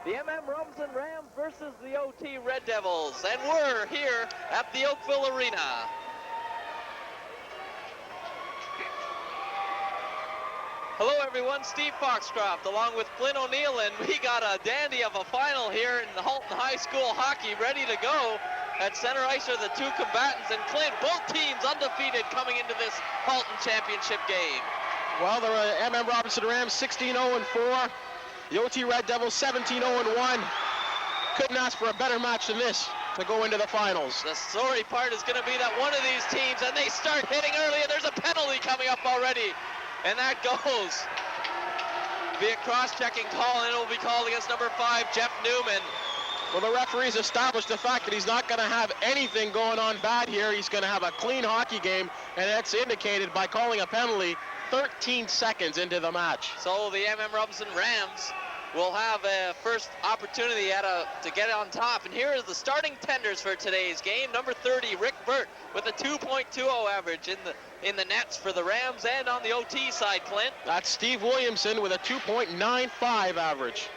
The MM Rumson Rams versus the OT Red Devils, and we're here at the Oakville Arena. Hello everyone, Steve Foxcroft along with Clint O'Neill, and we got a dandy of a final here in the Halton High School hockey ready to go. At center ice are the two combatants, and Clint, both teams undefeated coming into this Halton championship game. Well, the MM Robinson Rams 16-0-4. The OT Red Devils 17-0-1. Couldn't ask for a better match than this to go into the finals. The story part is going to be that one of these teams, and they start hitting early, and there's a penalty coming up already. And that goes. Be a cross-checking call, and it will be called against number 5, Jeff Newman. Well, the referee's established the fact that he's not going to have anything going on bad here. He's going to have a clean hockey game, and that's indicated by calling a penalty 13 seconds into the match. So the MM Robinson Rams will have a first opportunity to get on top. And here are the starting tenders for today's game. Number 30, Rick Burt, with a 2.20 average in the nets for the Rams, and on the OT side, Clint. That's Steve Williamson with a 2.95 average.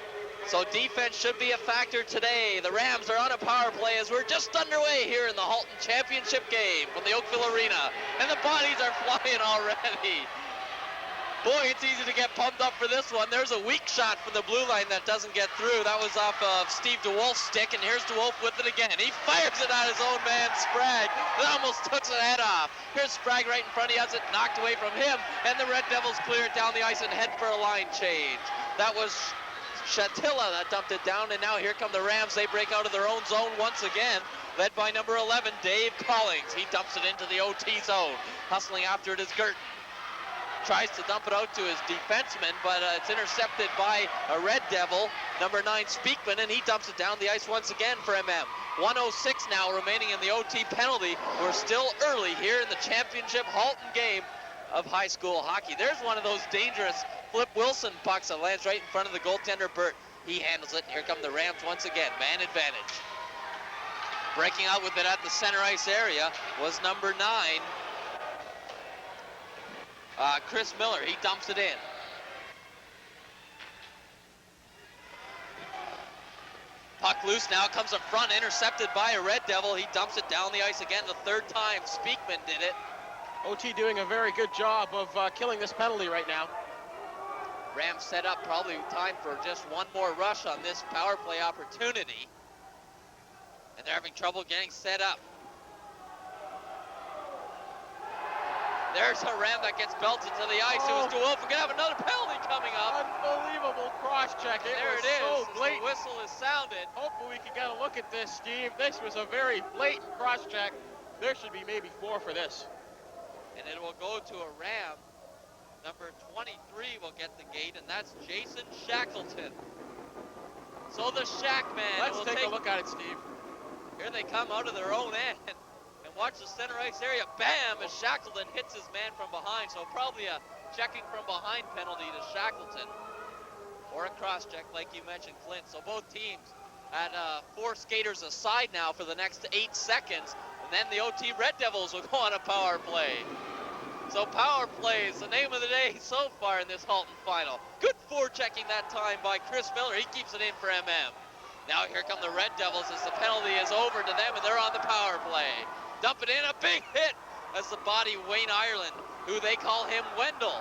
So defense should be a factor today. The Rams are on a power play as we're just underway here in the Halton Championship game from the Oakville Arena. And the bodies are flying already. Boy, it's easy to get pumped up for this one. There's a weak shot from the blue line that doesn't get through. That was off of Steve DeWolf's stick, and here's DeWolf with it again. He fires it at his own man, Sprague. That almost took his head off. Here's Sprague right in front. He has it knocked away from him, and the Red Devils clear it down the ice and head for a line change. That was Shatilla that dumped it down, and now here come the Rams. They break out of their own zone once again, led by number 11, Dave Collings. He dumps it into the OT zone. Hustling after it is Gerton. Tries to dump it out to his defenseman, but it's intercepted by a Red Devil, number 9, Speakman, and he dumps it down the ice once again for MM. 1:06 now remaining in the OT penalty. We're still early here in the championship Halton game of high school hockey. There's one of those dangerous Flip Wilson pucks that lands right in front of the goaltender, Burt. He handles it, and here come the Rams once again, man advantage. Breaking out with it at the center ice area was number 9, Chris Miller. He dumps it in. Puck loose now, comes up front, intercepted by a Red Devil. He dumps it down the ice again the third time. Speakman did it. OT doing a very good job of killing this penalty right now. Rams set up, probably time for just one more rush on this power play opportunity. And they're having trouble getting set up. There's a Ram that gets belted to the ice. It was DeWolf. We're going to have another penalty coming up. Unbelievable cross-check. There it is. So blatant. The whistle is sounded. Hopefully we can get a look at this, Steve. This was a very blatant cross-check. There should be maybe 4 for this. And it will go to a Ram. Number 23 will get the gate, and that's Jason Shackleton. So the Shack man. Let's take a look at it, Steve. Here they come out of their own end. Watch the center ice area. Bam! As Shackleton hits his man from behind. So probably a checking from behind penalty to Shackleton. Or a cross check like you mentioned, Clint. So both teams at 4 skaters aside now for the next 8 seconds. And then the OT Red Devils will go on a power play. So power play is the name of the day so far in this Halton final. Good forechecking that time by Chris Miller. He keeps it in for MM. Now here come the Red Devils as the penalty is over to them and they're on the power play. Dump it in, a big hit as the body Wayne Ireland, who they call him Wendell.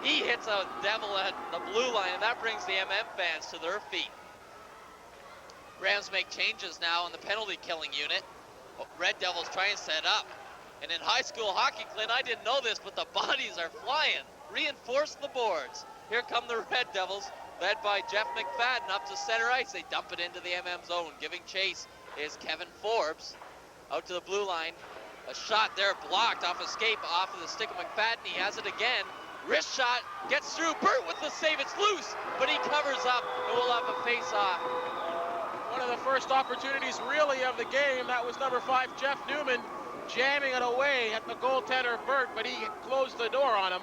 He hits a Devil at the blue line, and that brings the MM fans to their feet. Rams make changes now on the penalty killing unit. Red Devils try and set up. And in high school hockey, Clint, I didn't know this, but the bodies are flying. Reinforce the boards. Here come the Red Devils, led by Jeff McFadden up to center ice. They dump it into the MM zone. Giving chase is Kevin Forbes. Out to the blue line. A shot there blocked off escape off of the stick of McFadden. He has it again. Wrist shot gets through. Burt with the save. It's loose, but he covers up and we'll have a face-off. One of the first opportunities really of the game. That was number 5, Jeff Newman, jamming it away at the goaltender Burt, but he closed the door on him.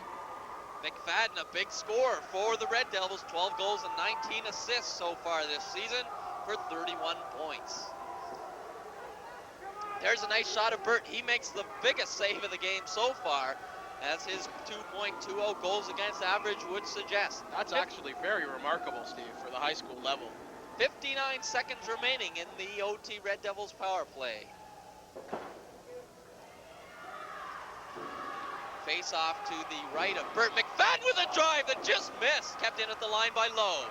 McFadden, a big score for the Red Devils. 12 goals and 19 assists so far this season for 31 points. There's a nice shot of Burt. He makes the biggest save of the game so far, as his 2.20 goals against average would suggest. That's actually very remarkable, Steve, for the high school level. 59 seconds remaining in the OT Red Devils power play. Face off to the right of Burt McFadden with a drive that just missed. Kept in at the line by Lowe.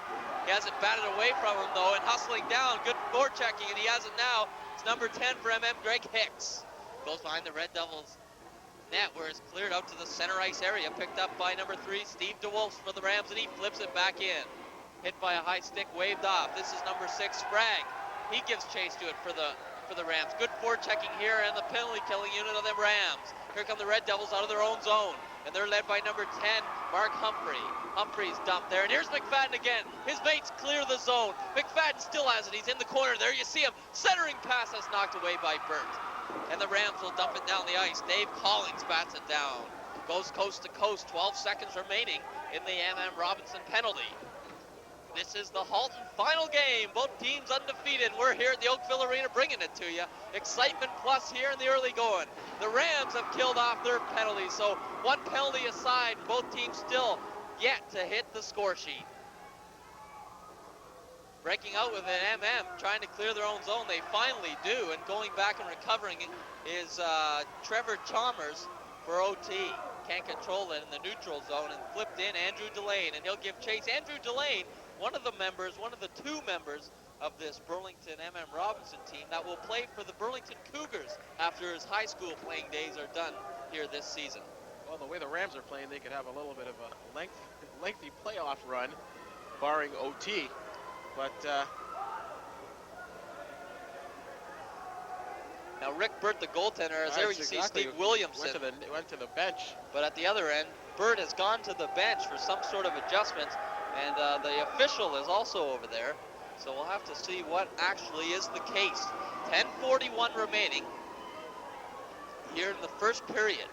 He has it batted away from him though, and hustling down. Good forechecking, and he has it now. It's number 10 for MM, Greg Hicks. Goes behind the Red Devils net where it's cleared out to the center ice area. Picked up by number 3, Steve DeWolf for the Rams, and he flips it back in. Hit by a high stick, waved off. This is number 6, Sprague. He gives chase to it for the Rams. Good forechecking here, and the penalty killing unit of the Rams. Here come the Red Devils out of their own zone, and they're led by number 10, Mark Humphrey. Humphrey's dumped there, and here's McFadden again. His mates clear the zone. McFadden still has it. He's in the corner. There you see him. Centering pass that's knocked away by Burt. And the Rams will dump it down the ice. Dave Collins bats it down. Goes coast to coast. 12 seconds remaining in the MM Robinson penalty. This is the Halton final game. Both teams undefeated. We're here at the Oakville Arena bringing it to you. Excitement plus here in the early going. The Rams have killed off their penalties, so one penalty aside, both teams still yet to hit the score sheet. Breaking out with an MM, trying to clear their own zone. They finally do, and going back and recovering is Trevor Chalmers for OT. Can't control it in the neutral zone, and flipped in Andrew Delane, and he'll give chase. Andrew Delane, one of the two members of this Burlington MM Robinson team that will play for the Burlington Cougars after his high school playing days are done here this season. Well, the way the Rams are playing, they could have a little bit of a lengthy playoff run, barring OT. But now Rick Burt, the goaltender, as there you see Steve Williamson went to the bench. But at the other end, Burt has gone to the bench for some sort of adjustment, and the official is also over there. So we'll have to see what actually is the case. 10:41 remaining here in the first period.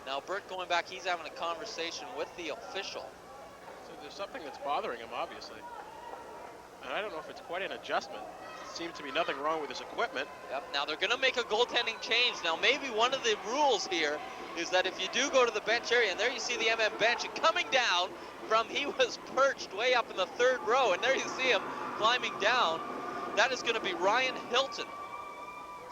Now Burt going back, he's having a conversation with the official. So there's something that's bothering him, obviously. And I don't know if it's quite an adjustment. Seems to be nothing wrong with his equipment. Yep. Now they're going to make a goaltending change. Now maybe one of the rules here is that if you do go to the bench area, and there you see the MM bench, and coming down from, he was perched way up in the third row, and there you see him climbing down. That is going to be Ryan Hilton.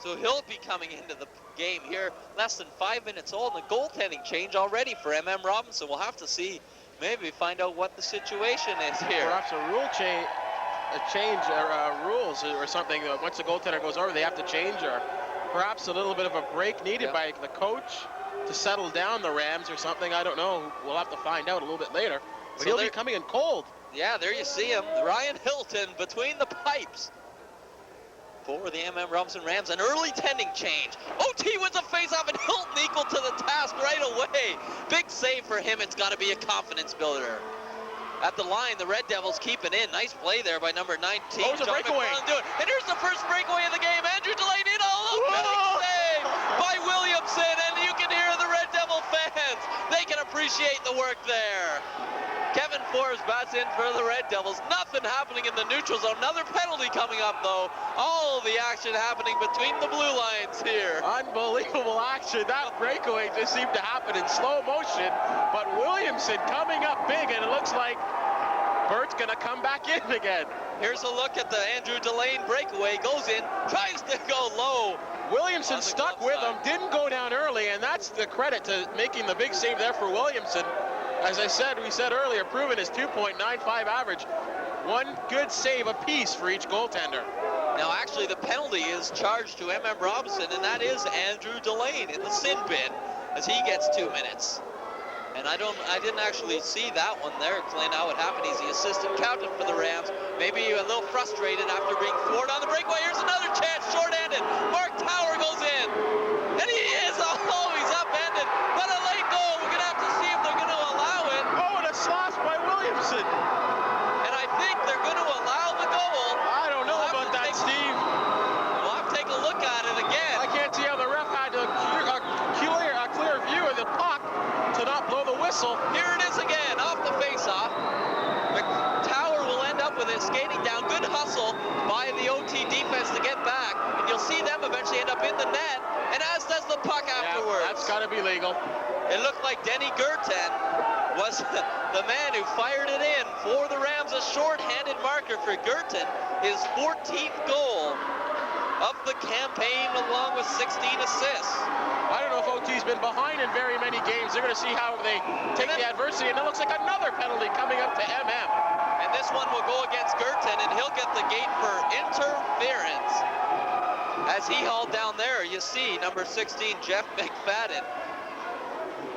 So he'll be coming into the game here less than 5 minutes old, and a goaltending change already for MM Robinson. We'll have to see, maybe find out what the situation is here. Perhaps a rule change. Rules or something. Once the goaltender goes over, they have to change, or perhaps a little bit of a break needed by the coach to settle down the Rams or something. I don't know. We'll have to find out a little bit later. But he'll be coming in cold. Yeah, there you see him, Ryan Hilton between the pipes for the MM Robinson Rams. An early tending change. OT wins a face-off, and Hilton equal to the task right away. Big save for him. It's got to be a confidence builder. At the line, the Red Devils keep it in. Nice play there by number 19. Oh, it's a breakaway. And here's the first breakaway of the game. Andrew Delane in all over. Save by Williamson. And you can hear the Red Devil fans. They can appreciate the work there. Kevin Forbes bats in for the Red Devils. Nothing happening in the neutral zone. Another penalty coming up, though. All the action happening between the blue lines here. Unbelievable action. That breakaway just seemed to happen in slow motion. But Williamson coming up big, and it looks like Burt's going to come back in again. Here's a look at the Andrew Delane breakaway. Goes in, tries to go low. Williamson stuck with him, didn't go down early, and that's the credit to making the big save there for Williamson. As we said earlier, proving his 2.95 average. One good save apiece for each goaltender. Now actually the penalty is charged to MM Robinson, and that is Andrew Delane in the sin bin as he gets 2 minutes. And I didn't actually see that one there, explain how it happened. He's the assistant captain for the Rams. Maybe a little frustrated after being thwarted on the breakaway. Here's another chance, short-handed. Mark Tower goes in. And he is, he's upended. But a late goal. We're gonna have to see if they're gonna allow it. Oh, and a slash by Williamson. And I think they're gonna allow the goal. I don't know about that, Steve. We'll have to take a look at it again. I can't see how the ref had a clear view of the puck to not blow the whistle. Here it is again, off the face-off. Tower will end up with it, skating down. Good hustle by the OT defense to get back. And you'll see them eventually end up in the net, and as does the puck afterwards. Yeah, that's got to be legal. It looked like Denny Gerten was the man who fired it in for the Rams. A short-handed marker for Girton, his 14th goal of the campaign, along with 16 assists. I don't know if OT's been behind in very many games. They're going to see how they take the adversity, and it looks like another penalty coming up to MM. And this one will go against Girton, and he'll get the gate for interference. As he hauled down there, you see number 16, Jeff McFadden.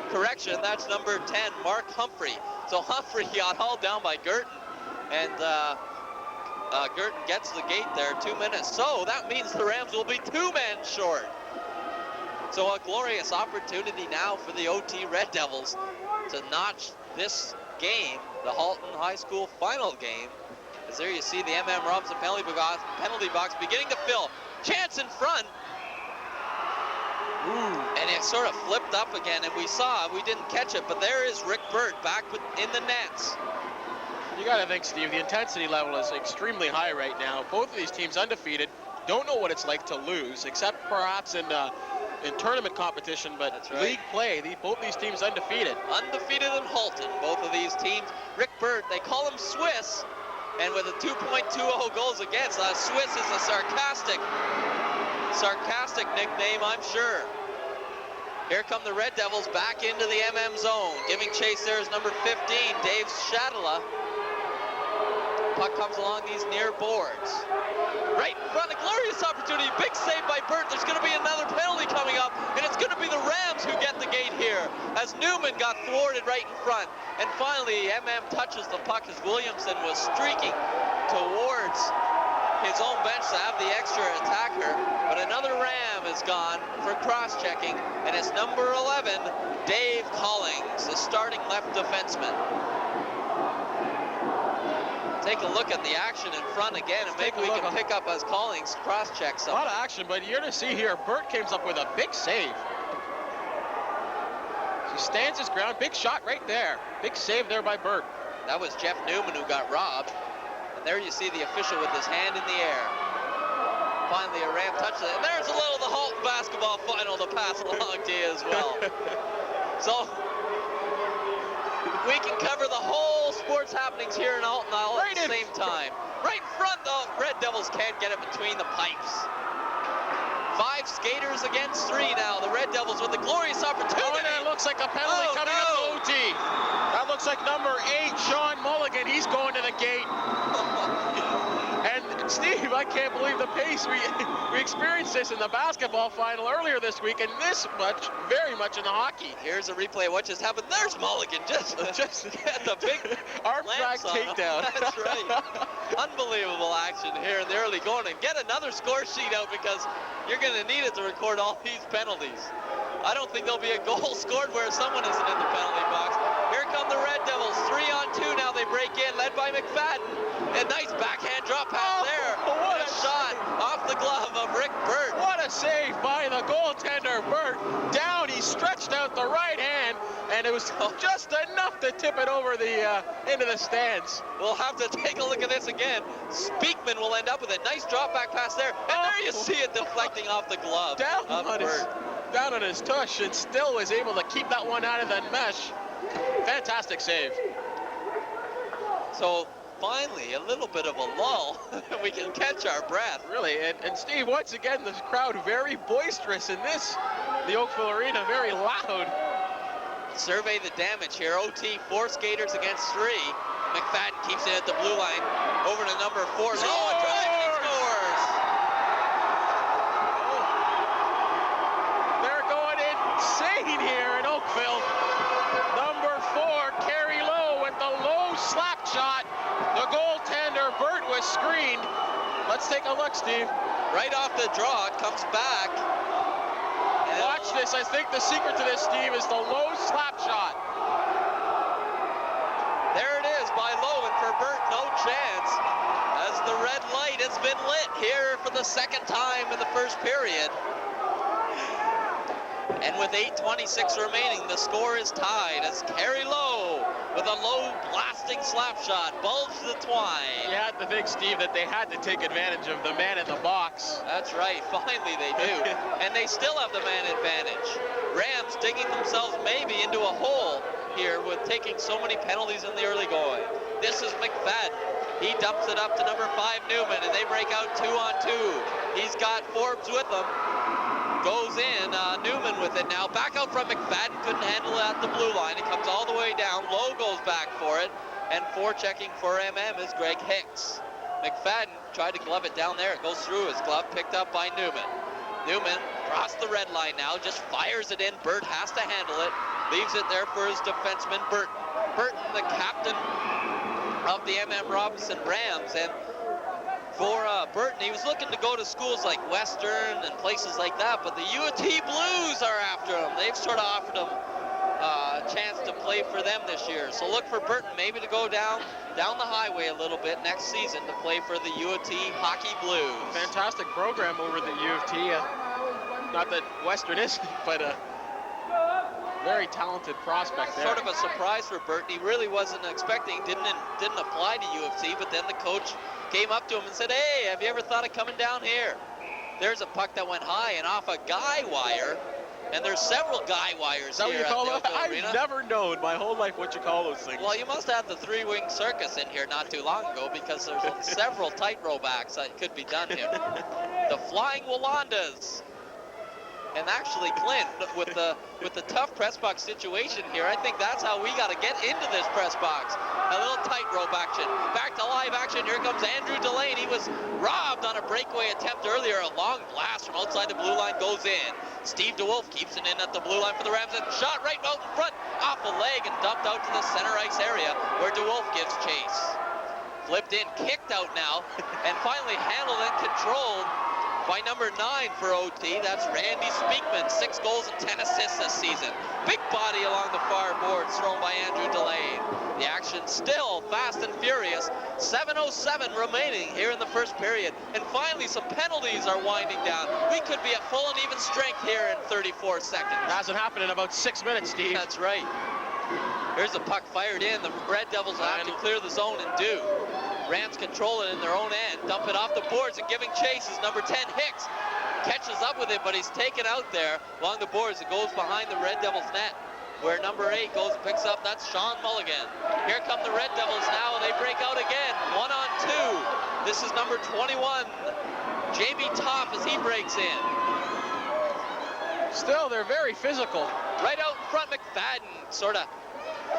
Correction, that's number 10, Mark Humphrey. So Humphrey got hauled down by Girton, and Girton gets the gate there, 2 minutes. So that means the Rams will be 2 men short. So a glorious opportunity now for the OT Red Devils to notch this game, the Halton High School final game. As there you see the MM Robinson penalty box beginning to fill. Chance in front. Ooh. And it sort of flipped up again, and we didn't catch it, but there is Rick Burt back in the nets. You got to think, Steve, the intensity level is extremely high right now. Both of these teams undefeated, don't know what it's like to lose, except perhaps in tournament competition, but that's right. League play, both these teams undefeated. Undefeated in Halton, both of these teams. Rick Burt, they call him Swiss, and with a 2.20 goals against, Swiss is a sarcastic nickname, I'm sure. Here come the Red Devils back into the MM zone. Giving chase there is number 15, Dave Shadala. Puck comes along these near boards. Right in front, a glorious opportunity. Big save by Burt. There's going to be another penalty coming up, and it's going to be the Rams who get the gate here, as Newman got thwarted right in front. And finally, MM touches the puck as Williamson was streaking towards his own bench to have the extra attacker. But another Ram is gone for cross-checking, and it's number 11, Dave Collings, the starting left defenseman. Take a look at the action in front again, and maybe we can pick up as Collings cross-checks. A lot of action, but you're going to see here, Burt comes up with a big save. He stands his ground, big shot right there. Big save there by Burt. That was Jeff Newman who got robbed. And there you see the official with his hand in the air. Finally, a Ram touches it. And there's a little of the Halton basketball final to pass along to you as well. So we can cover the whole sports happenings here in Halton all at the same time. Right in front, though, Red Devils can't get it between the pipes. 5 skaters against 3 now. The Red Devils with a glorious opportunity. Oh, and it looks like a penalty coming up to OT. That looks like number 8, Sean Mulligan. He's going to the gate. And Steve, I can't believe the pace. We experienced this in the basketball final earlier this week, and this much, very much in the hockey. Here's a replay of what just happened. There's Mulligan, just get the big arm drag takedown. That's right. Unbelievable action here in the early going, and get another score sheet out, because you're going to need it to record all these penalties. I don't think there'll be a goal scored where someone isn't in the penalty box. Here come the Red Devils, 3-on-2 now. They break in, led by McFadden. A nice backhand drop pass there. What a shot off the glove of Rick Burt. What a save by the goaltender, Burt. Down, he stretched out the right hand, and it was just enough to tip it over the into the stands. We'll have to take a look at this again. Speakman will end up with a nice drop back pass there, and there you see it deflecting off the glove down on his tush, and still was able to keep that one out of the mesh. Fantastic save. So finally, a little bit of a lull. We can catch our breath. Really, and Steve, once again, the crowd very boisterous in the Oakville Arena, very loud. Survey the damage here. OT, 4 skaters against 3. McFadden keeps it at the blue line. Over to number 4. Oh, drive, scores! They're going insane here in Oakville. Number 4, Kerry Lowe with the low slap shot. The goaltender, Burt, was screened. Let's take a look, Steve. Right off the draw, it comes back. Watch this. I think the secret to this, Steve, is the low slap shot. There it is by Lowe, and for Burt, no chance, as the red light has been lit here for the second time in the first period. And with 8:26 remaining, the score is tied as Kerry Lowe with a low blasting slap shot. Bulge the twine. You had to think, Steve, that they had to take advantage of the man in the box. That's right. Finally they do. And they still have the man advantage. Rams digging themselves maybe into a hole here with taking so many penalties in the early going. This is McFadden. He dumps it up to number 5, Newman, and they break out 2-on-2. He's got Forbes with him. Goes in, Newman with it now. Back out from McFadden, couldn't handle it at the blue line. It comes all the way down. Lowe goes back for it, and forechecking for MM is Greg Hicks. McFadden tried to glove it down there. It goes through his glove, picked up by Newman. Newman across the red line now, just fires it in. Burt has to handle it. Leaves it there for his defenseman, Burton. Burton, the captain of the MM Robinson Rams, and for Burton, he was looking to go to schools like Western and places like that, but the UT Blues are after him. They've sort of offered him a chance to play for them this year. So look for Burton maybe to go down the highway a little bit next season to play for the UT Hockey Blues. Fantastic program over the U of T. Not that Western is, but very talented prospect there. Sort of a surprise for Burton. He really wasn't expecting, didn't apply to U of T, but then the coach came up to him and said, hey, have you ever thought of coming down here? There's a puck that went high and off a guy wire, and there's several guy wires here at the Oakville Arena. I've never known my whole life what you call those things. Well, you must have the 3-wing circus in here not too long ago, because there's several tightrope acts that could be done here. The Flying Wolandas. And actually, Clint, with the tough press box situation here, I think that's how we got to get into this press box. A little tightrope action. Back to live action. Here comes Andrew Delane. He was robbed on a breakaway attempt earlier. A long blast from outside the blue line goes in. Steve DeWolf keeps it in at the blue line for the Rams, and shot right out in front, off a leg, and dumped out to the center ice area where DeWolf gives chase. Flipped in, kicked out now, and finally handled and controlled by number 9 for OT. That's Randy Speakman, 6 goals and 10 assists this season. Big body along the far boards thrown by Andrew Delane. The action still fast and furious. 7:07 remaining here in the first period. And finally, some penalties are winding down. We could be at full and even strength here in 34 seconds. Hasn't happened in about 6 minutes, Steve. That's right. Here's the puck fired in. The Red Devils have to clear the zone and do. Rams control it in their own end, dump it off the boards, and giving chase is number 10, Hicks. Catches up with it, but he's taken out there along the boards. It goes behind the Red Devils net, where number 8 goes and picks up. That's Sean Mulligan. Here come the Red Devils now, and they break out again, 1-on-2. This is number 21, Jamie Toff, as he breaks in. Still, they're very physical. Right out in front, McFadden sort of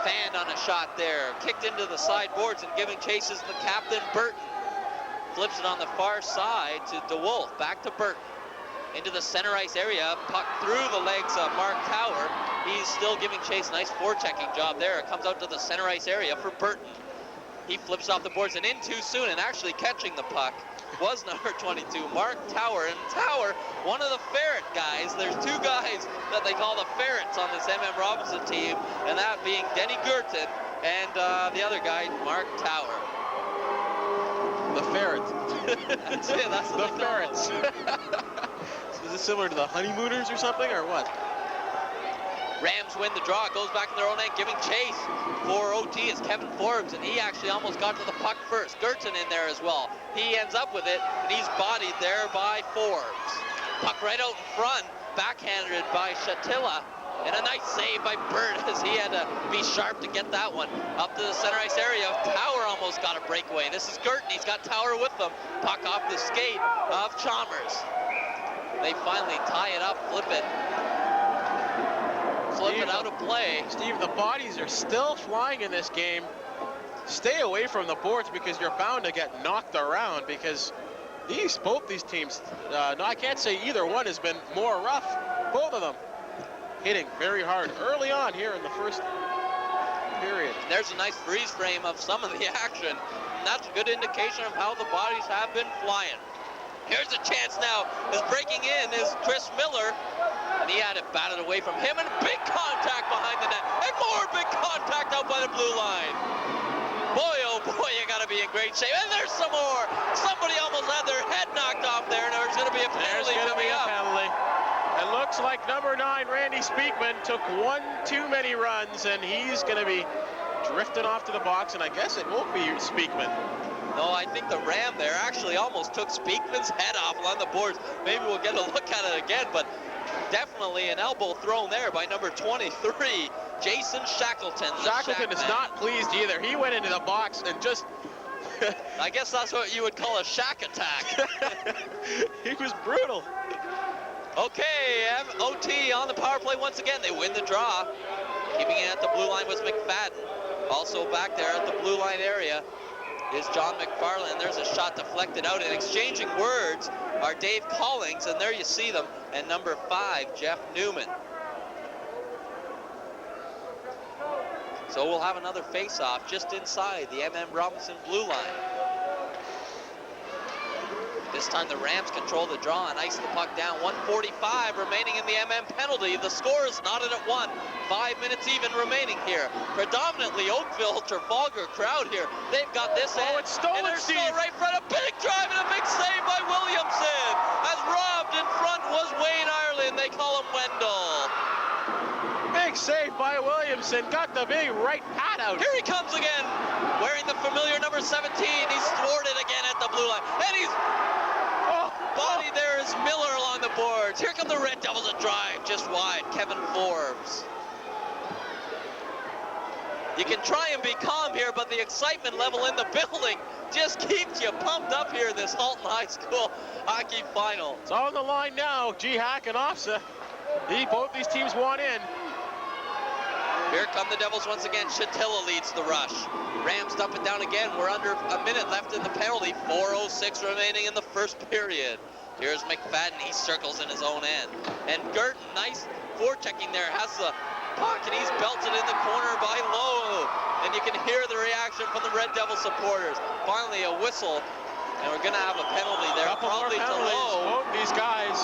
fanned on a shot there, kicked into the side boards, and giving chase is the captain, Burton. Flips it on the far side to DeWolf, back to Burton. Into the center ice area, puck through the legs of Mark Tower. He's still giving chase, nice forechecking job there. It comes out to the center ice area for Burton. He flips off the boards and in too soon, and actually catching the puck was number 22, Mark Tower. And Tower, one of the ferret guys. There's 2 guys that they call the ferrets on this MM Robinson team, and that being Denny Gurton and the other guy, Mark Tower. The ferret. That's it, that's what the ferrets. Is this similar to the honeymooners or something, or what? Rams win the draw. It goes back in their own end, giving chase for OT is Kevin Forbes, and he actually almost got to the puck first. Gurton in there as well. He ends up with it, and he's bodied there by Forbes. Puck right out in front, backhanded by Shatilla, and a nice save by Burt as he had to be sharp to get that one. Up to the center ice area, Tower almost got a breakaway. This is Gurton, he's got Tower with them. Puck off the skate of Chalmers. They finally tie it up, flip it out of play. Steve, the bodies are still flying in this game. Stay away from the boards because you're bound to get knocked around, because both these teams, no, I can't say either one has been more rough. Both of them hitting very hard early on here in the first period. And there's a nice freeze frame of some of the action, and that's a good indication of how the bodies have been flying. Here's a chance now, as breaking in is Chris Miller, and he had it batted away from him, and big contact behind the net, and more big contact out by the blue line. Boy, oh boy, you gotta be in great shape, and there's some more. Somebody almost had their head knocked off there, and there's gonna be a penalty coming up. It looks like number 9, Randy Speakman, took one too many runs, and he's gonna be drifting off to the box, and I guess it won't be Speakman. No, I think the Ram there actually almost took Speakman's head off on the boards. Maybe we'll get a look at it again, but definitely an elbow thrown there by number 23, Jason Shackleton. Shackleton is not pleased either. He went into the box and just... I guess that's what you would call a shack attack. He was brutal. Okay, OT on the power play once again. They win the draw. Keeping it at the blue line was McFadden. Also back there at the blue line area is John McFarland. There's a shot deflected out, and exchanging words are Dave Collings, and there you see them, and number 5, Jeff Newman. So we'll have another face-off just inside the MM Robinson blue line. This time the Rams control the draw and ice the puck down. 1:45 remaining in the MM penalty. The score is knotted at 1. 5 minutes even remaining here. Predominantly Oakville, Trafalgar crowd here. They've got this end. It's stolen, and they're Steve. still right in front. A big drive and a big save by Williamson. As robbed in front was Wayne Ireland. They call him Wendell. Big save by Williamson. Got the big right pad out. Here he comes again. Wearing the familiar number 17. He's thwarted again at the blue line. And he's... body there is Miller along the boards. Here come the Red Devils, a drive just wide. Kevin Forbes. You can try and be calm here, but the excitement level in the building just keeps you pumped up here in this Halton High School hockey final. It's on the line now. G-Hack and Ofsa. Both these teams want in. Here come the Devils once again. Chatilla leads the rush. Rams dump it down again. We're under a minute left in the penalty. 4:06 remaining in the first period. Here's McFadden. He circles in his own end. And Girton, nice forechecking there, has the puck, and he's belted in the corner by Lowe. And you can hear the reaction from the Red Devil supporters. Finally a whistle, and we're going to have a penalty there. Couple probably more to penalties. Lowe. Both these guys,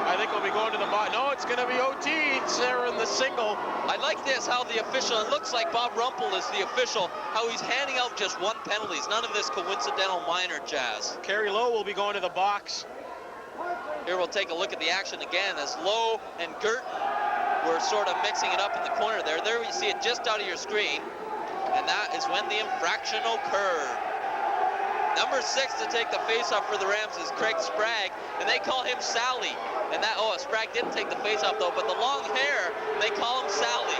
I think, will be going to the bottom. No, it's going to be OT. It's there in the single. I like this, how the official, it looks like Bob Rumpel is the official, how he's handing out just one penalties. None of this coincidental minor jazz. Kerry Lowe will be going to the box. Here we'll take a look at the action again as Lowe and Girton were sort of mixing it up in the corner there. There you see it just out of your screen. And that is when the infraction occurred. Number 6 to take the faceoff for the Rams is Craig Sprague, and they call him Sally. And that, Sprague didn't take the faceoff though, but the long hair, they call him Sally.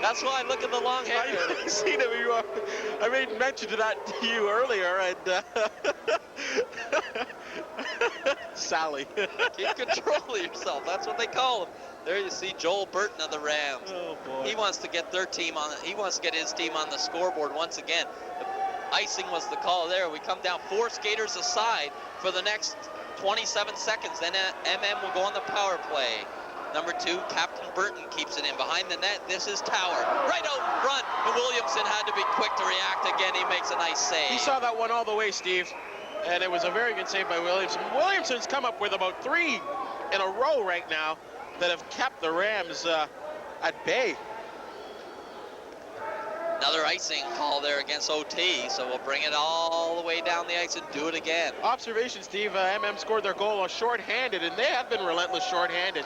That's why I look at the long hair. I've seen him. I made mention of that to you earlier, and Sally. Keep control of yourself. That's what they call him. There you see Joel Burton of the Rams. Oh boy. He wants to get their team on. He wants to get his team on the scoreboard once again. The icing was the call there. We come down 4 skaters aside for the next 27 seconds. Then MM will go on the power play. Number 2, Captain Burton keeps it in behind the net. This is Tower right out in front, and Williamson had to be quick to react again. He makes a nice save. He saw that one all the way, Steve, and it was a very good save by Williamson. Williamson's come up with about 3 in a row right now that have kept the Rams at bay. Another icing call there against OT, so we'll bring it all the way down the ice and do it again. Observation, Steve, MM scored their goal short-handed, and they have been relentless short-handed.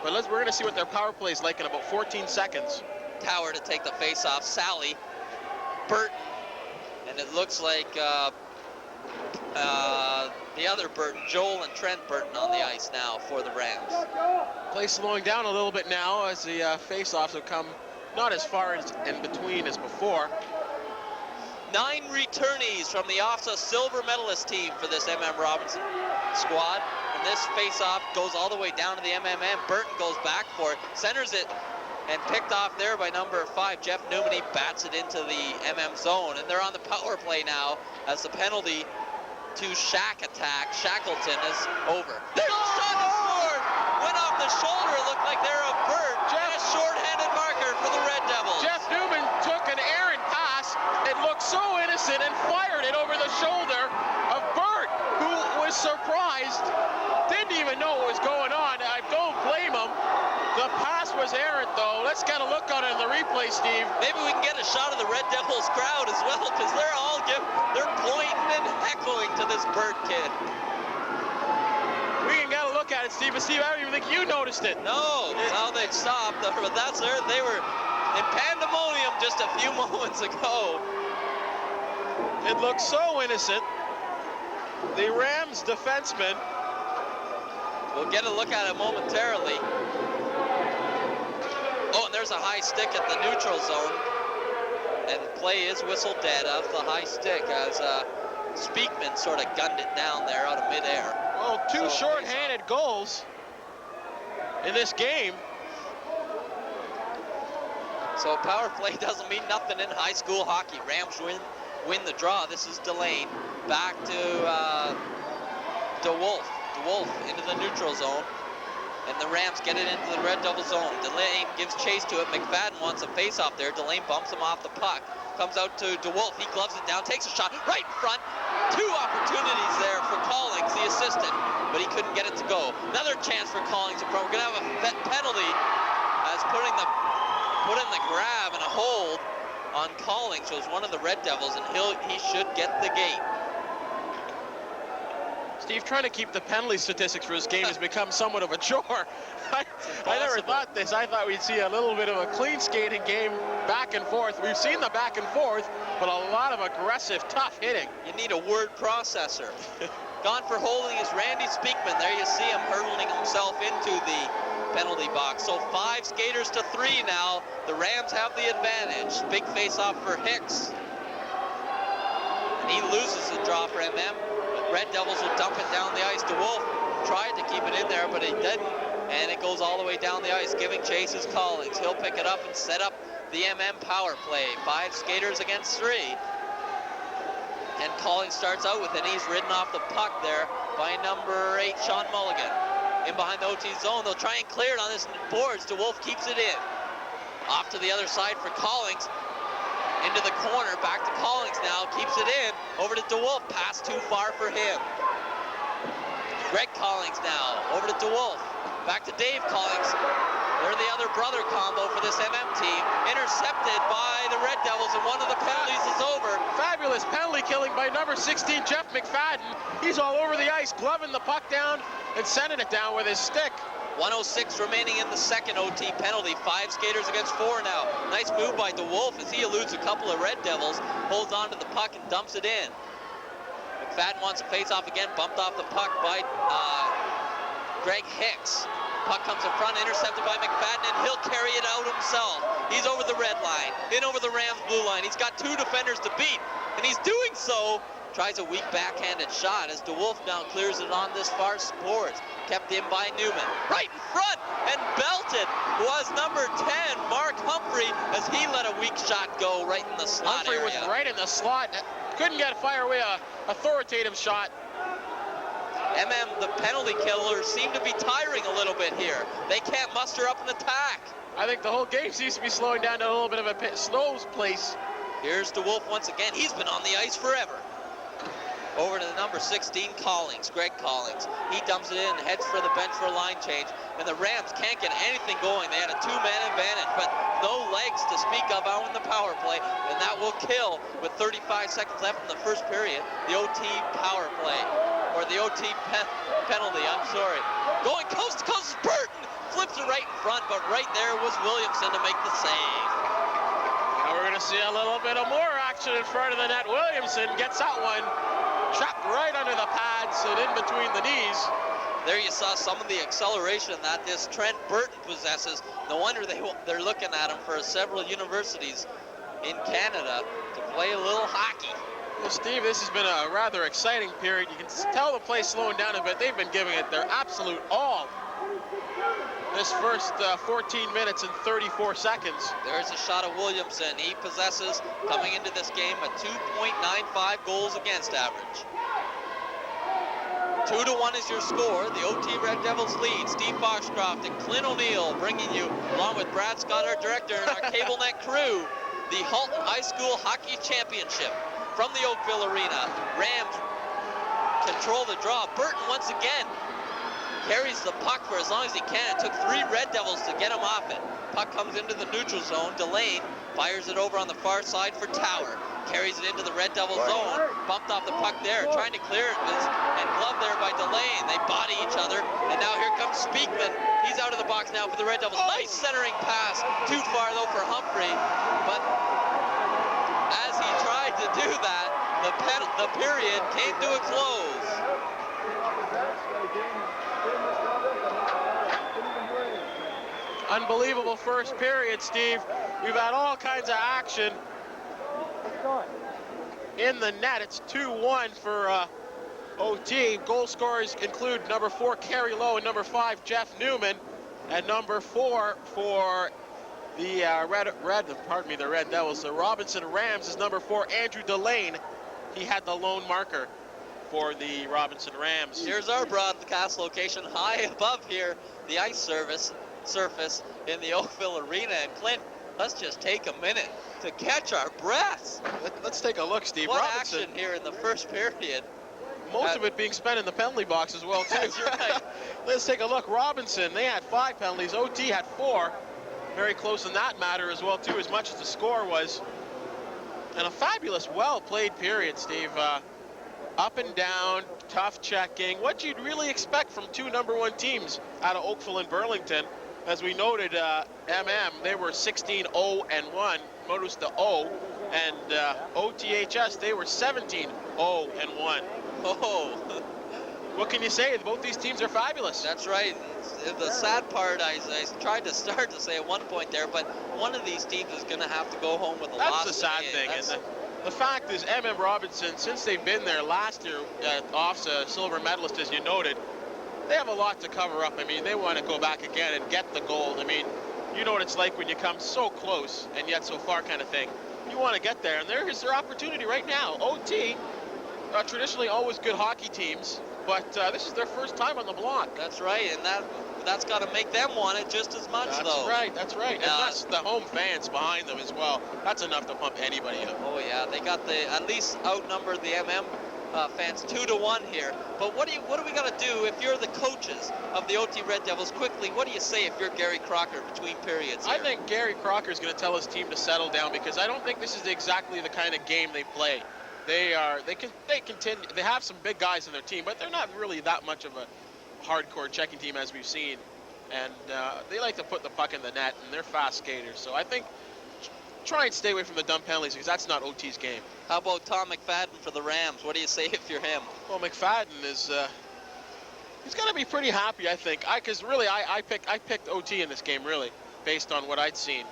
But we're going to see what their power play is like in about 14 seconds. Tower to take the face-off. Sally, Burton, and it looks like the other Burton, Joel and Trent Burton on the ice now for the Rams. Play slowing down a little bit now as the face-offs have come not as far in between as before. 9 returnees from the OFSA silver medalist team for this MM Robinson squad. And this face-off goes all the way down to the MMM. Burton goes back for it, centers it, and picked off there by number 5, Jeff Newman. He bats it into the MM zone, and they're on the power play now as the penalty to Shackleton is over. There's a shot and scored! Went off the shoulder, it looked like there of Burt. And a short-handed marker for the Red Devils. Jeff Newman took an errant pass. It looked so innocent and fired it over the shoulder of Burt, who was surprised, didn't even know what was going on. I don't blame him. The pass was errant, though. Let's get a look on it in the replay, Steve. Maybe we can get a shot of the Red Devils crowd as well, because they're pointing and heckling to this Burt kid. We can get a look at it, Steve. But Steve, I don't even think you noticed it. No, now they've stopped. But that's there. They were in pandemonium. just a few moments ago. It looked so innocent. The Rams defenseman. We'll get a look at it momentarily. Oh, and there's a high stick at the neutral zone. And play is whistled dead off the high stick as Speakman sort of gunned it down there out of midair. Well, two short-handed goals in this game. So power play doesn't mean nothing in high school hockey. Rams win the draw. This is Delane back to DeWolf. DeWolf into the neutral zone. And the Rams get it into the Red Devil zone. Delane gives chase to it. McFadden wants a face-off there. Delane bumps him off the puck. Comes out to DeWolf. He gloves it down, takes a shot right in front. Two opportunities there for Collings, the assistant, but he couldn't get it to go. Another chance for Collings in front. We're gonna have a penalty as putting the grab and a hold on Collings, who was one of the Red Devils, and he should get the gate. Steve, trying to keep the penalty statistics for this game has become somewhat of a chore. I never thought this. I thought we'd see a little bit of a clean skating game, back and forth. We've seen the back and forth, but a lot of aggressive, tough hitting. You need a word processor. Gone for holding is Randy Speakman. There you see him hurtling himself into the penalty box. So 5 skaters to 3 now. The Rams have the advantage. Big face-off for Hicks. And he loses the draw for MM. Red Devils will dump it down the ice. DeWolf tried to keep it in there, but he didn't. And it goes all the way down the ice. Giving chase is Collings. He'll pick it up and set up the MM power play. 5 skaters against 3. And Collings starts out with it. He's ridden off the puck there by number 8, Sean Mulligan. In behind the OT zone. They'll try and clear it on this boards. DeWolf keeps it in. Off to the other side for Collings. Into the corner, back to Collings now, keeps it in, over to DeWolf, pass too far for him. Greg Collings now, over to DeWolf, back to Dave Collings. They're the other brother combo for this MM team, intercepted by the Red Devils, and one of the penalties is over. Fabulous penalty killing by number 16, Jeff McFadden. He's all over the ice, gloving the puck down and sending it down with his stick. 1:06 remaining in the second OT penalty. 5 skaters against 4 now. Nice move by DeWolf as he eludes a couple of Red Devils, holds on to the puck and dumps it in. McFadden wants a face-off again, bumped off the puck by Greg Hicks. Puck comes in front, intercepted by McFadden, and he'll carry it out himself. He's over the red line, in over the Rams blue line. He's got 2 defenders to beat, and he's doing so. Tries a weak backhanded shot as DeWolf now clears it on this far boards. Kept in by Newman. Right in front and belted was number 10, Mark Humphrey, as he let a weak shot go right in the slot Humphrey area. was right in the slot. Couldn't fire away a authoritative shot. MM, the penalty killers, seem to be tiring a little bit here. They can't muster up an attack. I think the whole game seems to be slowing down to a little bit of a slow place. Here's DeWolf once again. He's been on the ice forever. Over to the number 16, Collings, Greg Collings. He dumps it in, heads for the bench for a line change, and the Rams can't get anything going. They had a 2-man advantage, but no legs to speak of out in the power play, and that will kill with 35 seconds left in the first period. The OT power play, or the OT penalty, I'm sorry. Going coast to coast, Burton flips it right in front, but right there was Williamson to make the save. Now we're gonna see a little bit of more action in front of the net. Williamson gets that one. Trapped right under the pads and in between the knees. There you saw some of the acceleration that this Trent Burton possesses. No wonder they're looking at him for several universities in Canada to play a little hockey. Well, Steve, this has been a rather exciting period. You can tell the play slowing down a bit. They've been giving it their absolute all. This first 14 minutes and 34 seconds. There's a shot of Williamson. He possesses, coming into this game, a 2.95 goals against average. 2-1 is your score. The OT Red Devils lead. Steve Foxcroft and Clint O'Neill bringing you, along with Brad Scott, our director, and our CableNet crew, the Halton High School Hockey Championship from the Oakville Arena. Rams control the draw. Burton once again carries the puck for as long as he can. It took 3 Red Devils to get him off it. Puck comes into the neutral zone. Delane fires it over on the far side for Tower. Carries it into the Red Devil zone. Bumped off the puck there. Trying to clear it. And gloved there by Delane. They body each other. And now here comes Speakman. He's out of the box now for the Red Devils. Nice centering pass. Too far though for Humphrey. But the period came to a close. Unbelievable first period, Steve. We've had all kinds of action in the net. It's 2-1 for OT. Goal scorers include number 4, Kerry Lowe, and number 5, Jeff Newman, and number 4 for the the Red Devils. The Robinson Rams is number 4, Andrew Delane. He had the lone marker for the Robinson Rams. Here's our broadcast location high above here, the ice surface in the Oakville Arena. And Clint, let's just take a minute to catch our breaths. Let's take a look, Steve. What Robinson, action here in the first period. most of it being spent in the penalty box as well, too. That's right. Let's take a look. Robinson, they had 5 penalties. OT had 4. Very close in that matter as well, too, as much as the score was. And a fabulous, well-played period, Steve. Up and down, tough checking. What you'd really expect from 2 #1 teams out of Oakville and Burlington. As we noted, they were 16-0-1, Modus the O, and OTHS, they were 17-0-1. Oh, What can you say? Both these teams are fabulous. that's right. The sad part, I tried to start to say at one point there, but one of these teams is going to have to go home with a loss. That's the sad thing. And the fact is, MM Robinson, since they've been there last year, off a silver medalist, as you noted, they have a lot to cover up. I mean, they want to go back again and get the gold. I mean, you know what it's like when you come so close and yet so far kind of thing. You want to get there, and there is their opportunity right now. OT, traditionally always good hockey teams, but this is their first time on the block. That's right, and that's got to make them want it just as much, though. That's right. And that's the home fans behind them as well. That's enough to pump anybody up. Oh, yeah, they got at least outnumbered the MM fans 2-1 here. But what do we got to do if you're the coaches of the OT Red Devils? Quickly, what do you say if you're Gary Crocker between periods here? I think Gary Crocker is going to tell his team to settle down, because I don't think this is exactly the kind of game they play. They have some big guys in their team, but they're not really that much of a hardcore checking team as we've seen. And they like to put the puck in the net, and they're fast skaters. So I think try and stay away from the dumb penalties, because that's not OT's game. How about Tom McFadden for the Rams? What do you say if you're him? Well, McFadden is he's going to be pretty happy, I think. Because really, I picked OT in this game, really, based on what I'd seen.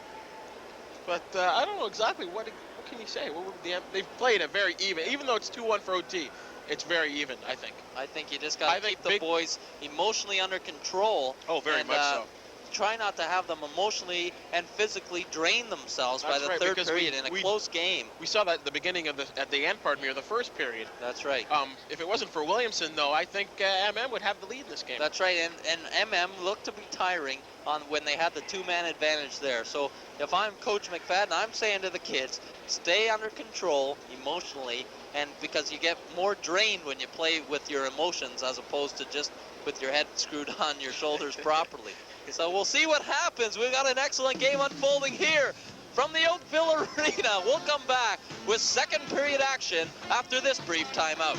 But I don't know exactly what can you say. They've played a very even though it's 2-1 for OT. It's very even, I think. I think you just got to keep the boys emotionally under control. Oh, very much so. Try not to have them emotionally and physically drain themselves by the third period in a close game. We saw that at the beginning of at the end, pardon me, of the first period. That's right. If it wasn't for Williamson, though, I think MM would have the lead in this game. That's right, and MM looked to be tiring when they had the 2-man advantage there. So if I'm Coach McFadden, I'm saying to the kids, stay under control emotionally, and because you get more drained when you play with your emotions as opposed to just with your head screwed on your shoulders properly. So we'll see what happens. We've got an excellent game unfolding here from the Oakville Arena. We'll come back with second period action after this brief timeout.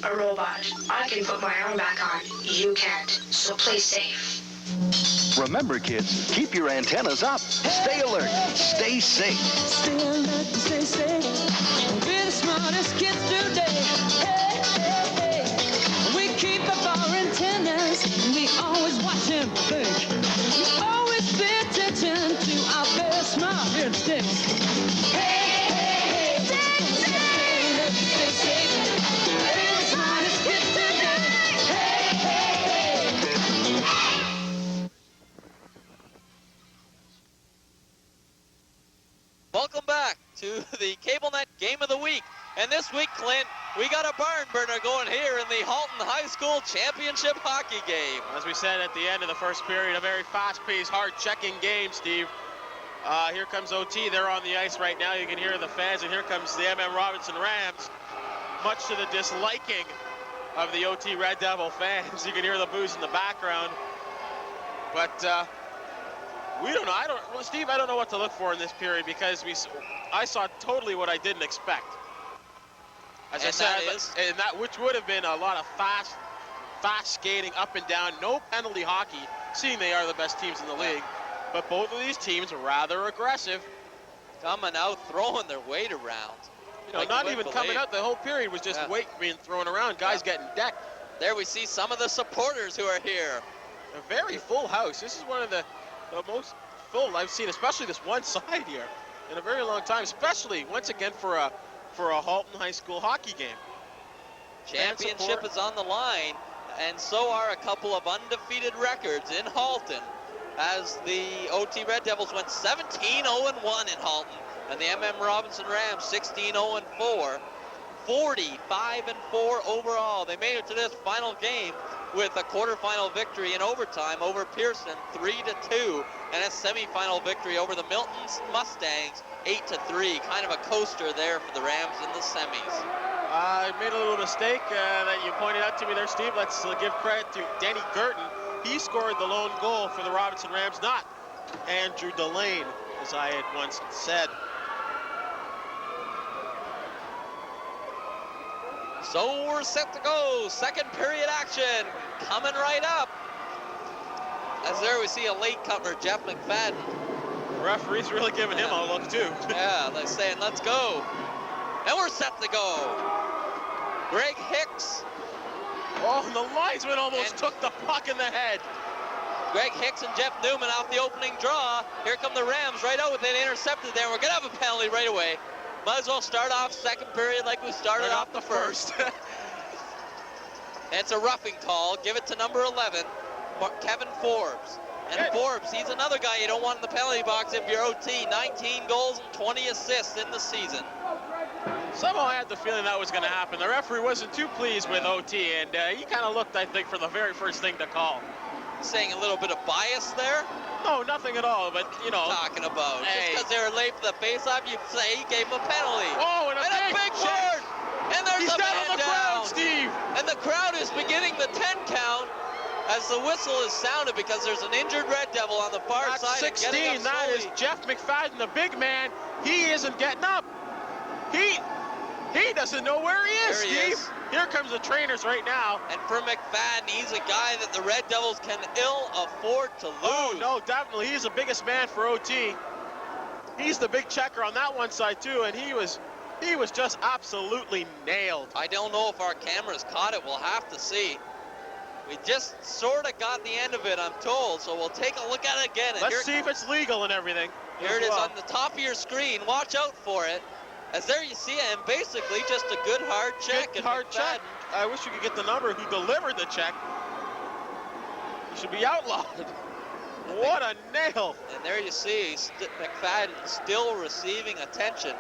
A robot. I can put my arm back on. You can't. So play safe. Remember, kids, keep your antennas up. Stay alert. Stay safe. Stay alert, stay safe. We're the smartest kids today. Hey, hey, hey. We keep up our antennas. We always watch and think. We always pay attention to our very smart instincts. Hey, hey, hey. Stay alert, stay safe. Welcome back to the CableNet Game of the Week. And this week, Clint, we got a barn burner going here in the Halton High School Championship hockey game. As we said at the end of the first period, a very fast-paced, hard-checking game, Steve. Here comes OT. They're on the ice right now. You can hear the fans, and here comes the MM Robinson Rams, much to the disliking of the OT Red Devil fans. You can hear the boos in the background. But we don't know. Steve, I don't know what to look for in this period because I saw totally what I didn't expect. As I said, and that which would have been a lot of fast skating up and down, no penalty hockey, seeing they are the best teams in the league. But both of these teams are rather aggressive. Coming out, throwing their weight around. You know, not even coming out, the whole period was just weight being thrown around, guys getting decked. There we see some of the supporters who are here. A very full house. This is one of the most full I've seen, especially this one side here, in a very long time, especially, once again, for a Halton High School hockey game. Championship is on the line, and so are a couple of undefeated records in Halton, as the OT Red Devils went 17-0-1 in Halton, and the MM Robinson Rams 16-0-4, 45-4 overall. They made it to this final game with a quarterfinal victory in overtime over Pearson 3-2, and a semifinal victory over the Milton Mustangs 8-3. Kind of a coaster there for the Rams in the semis. I made a little mistake that you pointed out to me there, Steve. Let's give credit to Danny Girton. He scored the lone goal for the Robinson Rams, not Andrew Delane, as I had once said. So we're set to go. Second period action coming right up. As there we see a late comer, Jeff McFadden. The referee's really giving him a look too. Yeah, they're saying, let's go. And we're set to go. Greg Hicks. Oh, and the linesman almost took the puck in the head. Greg Hicks and Jeff Newman off the opening draw. Here come the Rams right out with it, intercepted there. We're going to have a penalty right away. Might as well start off second period like we started off the first. It's a roughing call. Give it to number 11, Kevin Forbes. And Forbes, he's another guy you don't want in the penalty box if you're OT. 19 goals and 20 assists in the season. Somehow I had the feeling that was going to happen. The referee wasn't too pleased with OT, and he kind of looked, I think, for the very first thing to call. Saying a little bit of bias there? No, nothing at all, but, you know. Talking about. Hey. Just because they were late for the face-off, you'd say he gave him a penalty. Oh, and a big board! And there's He's a man down on the crowd, Steve! And the crowd is beginning the 10 count as the whistle is sounded because there's an injured Red Devil on the far That's side. 16, that is Jeff McFadden, the big man. He isn't getting up. He doesn't know where he is, Steve. Here comes the trainers right now. And for McFadden, he's a guy that the Red Devils can ill afford to lose. Oh, no, definitely. He's the biggest man for OT. He's the big checker on that one side, too, and he was just absolutely nailed. I don't know if our cameras caught it. We'll have to see. We just sort of got the end of it, I'm told, so we'll take a look at it again. And let's see if it's legal and everything. Here it is on the top of your screen. Watch out for it. As there you see it, and basically just a good hard check. Good hard check. I wish we could get the number who delivered the check. He should be outlawed. What a nail. And there you see McFadden still receiving attention.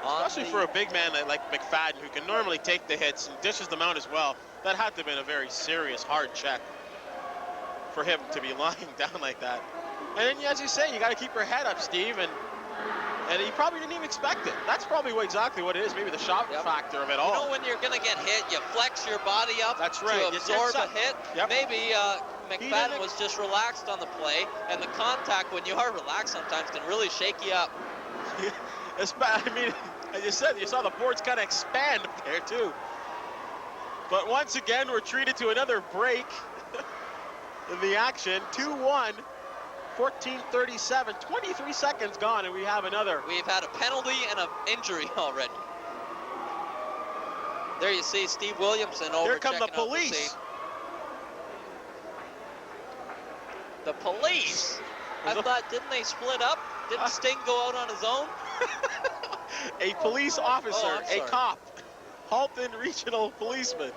Especially for a big man like McFadden, who can normally take the hits and dishes them out as well. That had to have been a very serious, hard check for him to be lying down like that. And then, as you say, you got to keep your head up, Steve, and he probably didn't even expect it. That's probably exactly what it is, maybe the shock factor of it all. You know, when you're going to get hit, you flex your body up to absorb a hit. Yep. Maybe McFadden was just relaxed on the play, and the contact, when you are relaxed sometimes, can really shake you up. I mean, as you said, you saw the boards kind of expand up there, too. But once again, we're treated to another break in the action. 2-1. 14:37, 23 seconds gone, and we have another. We've had a penalty and an injury already. There you see Steve Williamson over. Here come the police. The police? I thought, didn't they split up? Didn't Sting go out on his own? A police officer, a cop, Halton Regional Policeman.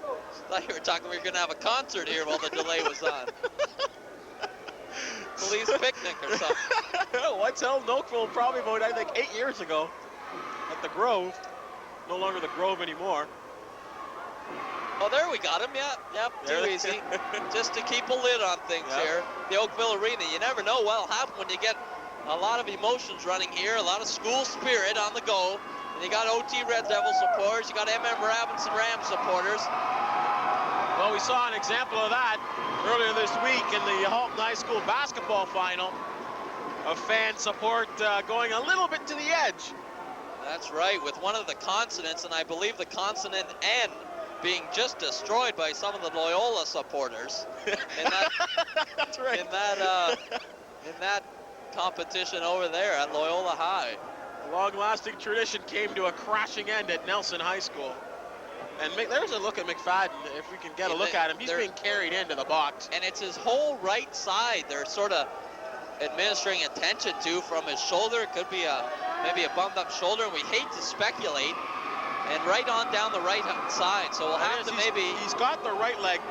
I thought you were talking we were going to have a concert here while the delay was on. Police picnic or something. Once held in Oakville probably about, I think, 8 years ago at the Grove. No longer the Grove anymore. Oh, there we got him. Yep, too easy. Just to keep a lid on things here. The Oakville Arena, you never know what'll happen when you get a lot of emotions running here, a lot of school spirit on the go. And you got OT Red Devil supporters, you got MM Robinson Rams supporters. Well, we saw an example of that earlier this week in the Halton High School basketball final. Of fan support going a little bit to the edge. That's right, with one of the consonants, and I believe the consonant N being just destroyed by some of the Loyola supporters. That's right. In that competition over there at Loyola High. A long-lasting tradition came to a crashing end at Nelson High School. And there's a look at McFadden, if we can get a look at him. He's being carried into the box. And it's his whole right side they're sort of administering attention to from his shoulder. It could be maybe a bummed up shoulder, and we hate to speculate. And right on down the right side, so we'll have to maybe... He's got the right leg,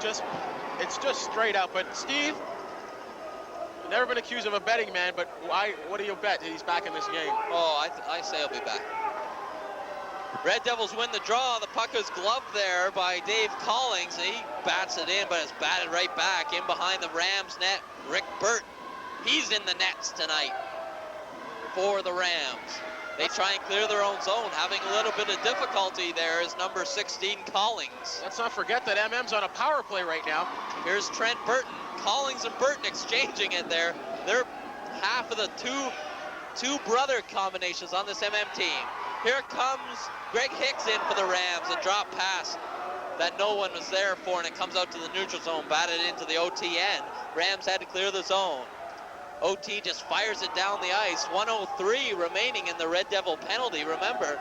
it's just straight out. But Steve, never been accused of a betting man, but what do you bet he's back in this game? Oh, I say he'll be back. Red Devils win the draw. The puck is gloved there by Dave Collings. He bats it in, but it's batted right back in behind the Rams net. Rick Burton, he's in the nets tonight for the Rams. They try and clear their own zone. Having a little bit of difficulty there is number 16, Collings. Let's not forget that MM's on a power play right now. Here's Trent Burton. Collings and Burton exchanging it there. They're half of the two brother combinations on this MM team. Here comes Greg Hicks in for the Rams. A drop pass that no one was there for, and it comes out to the neutral zone, batted into the OTN. Rams had to clear the zone. OT just fires it down the ice. 1:03 remaining in the Red Devil penalty. Remember,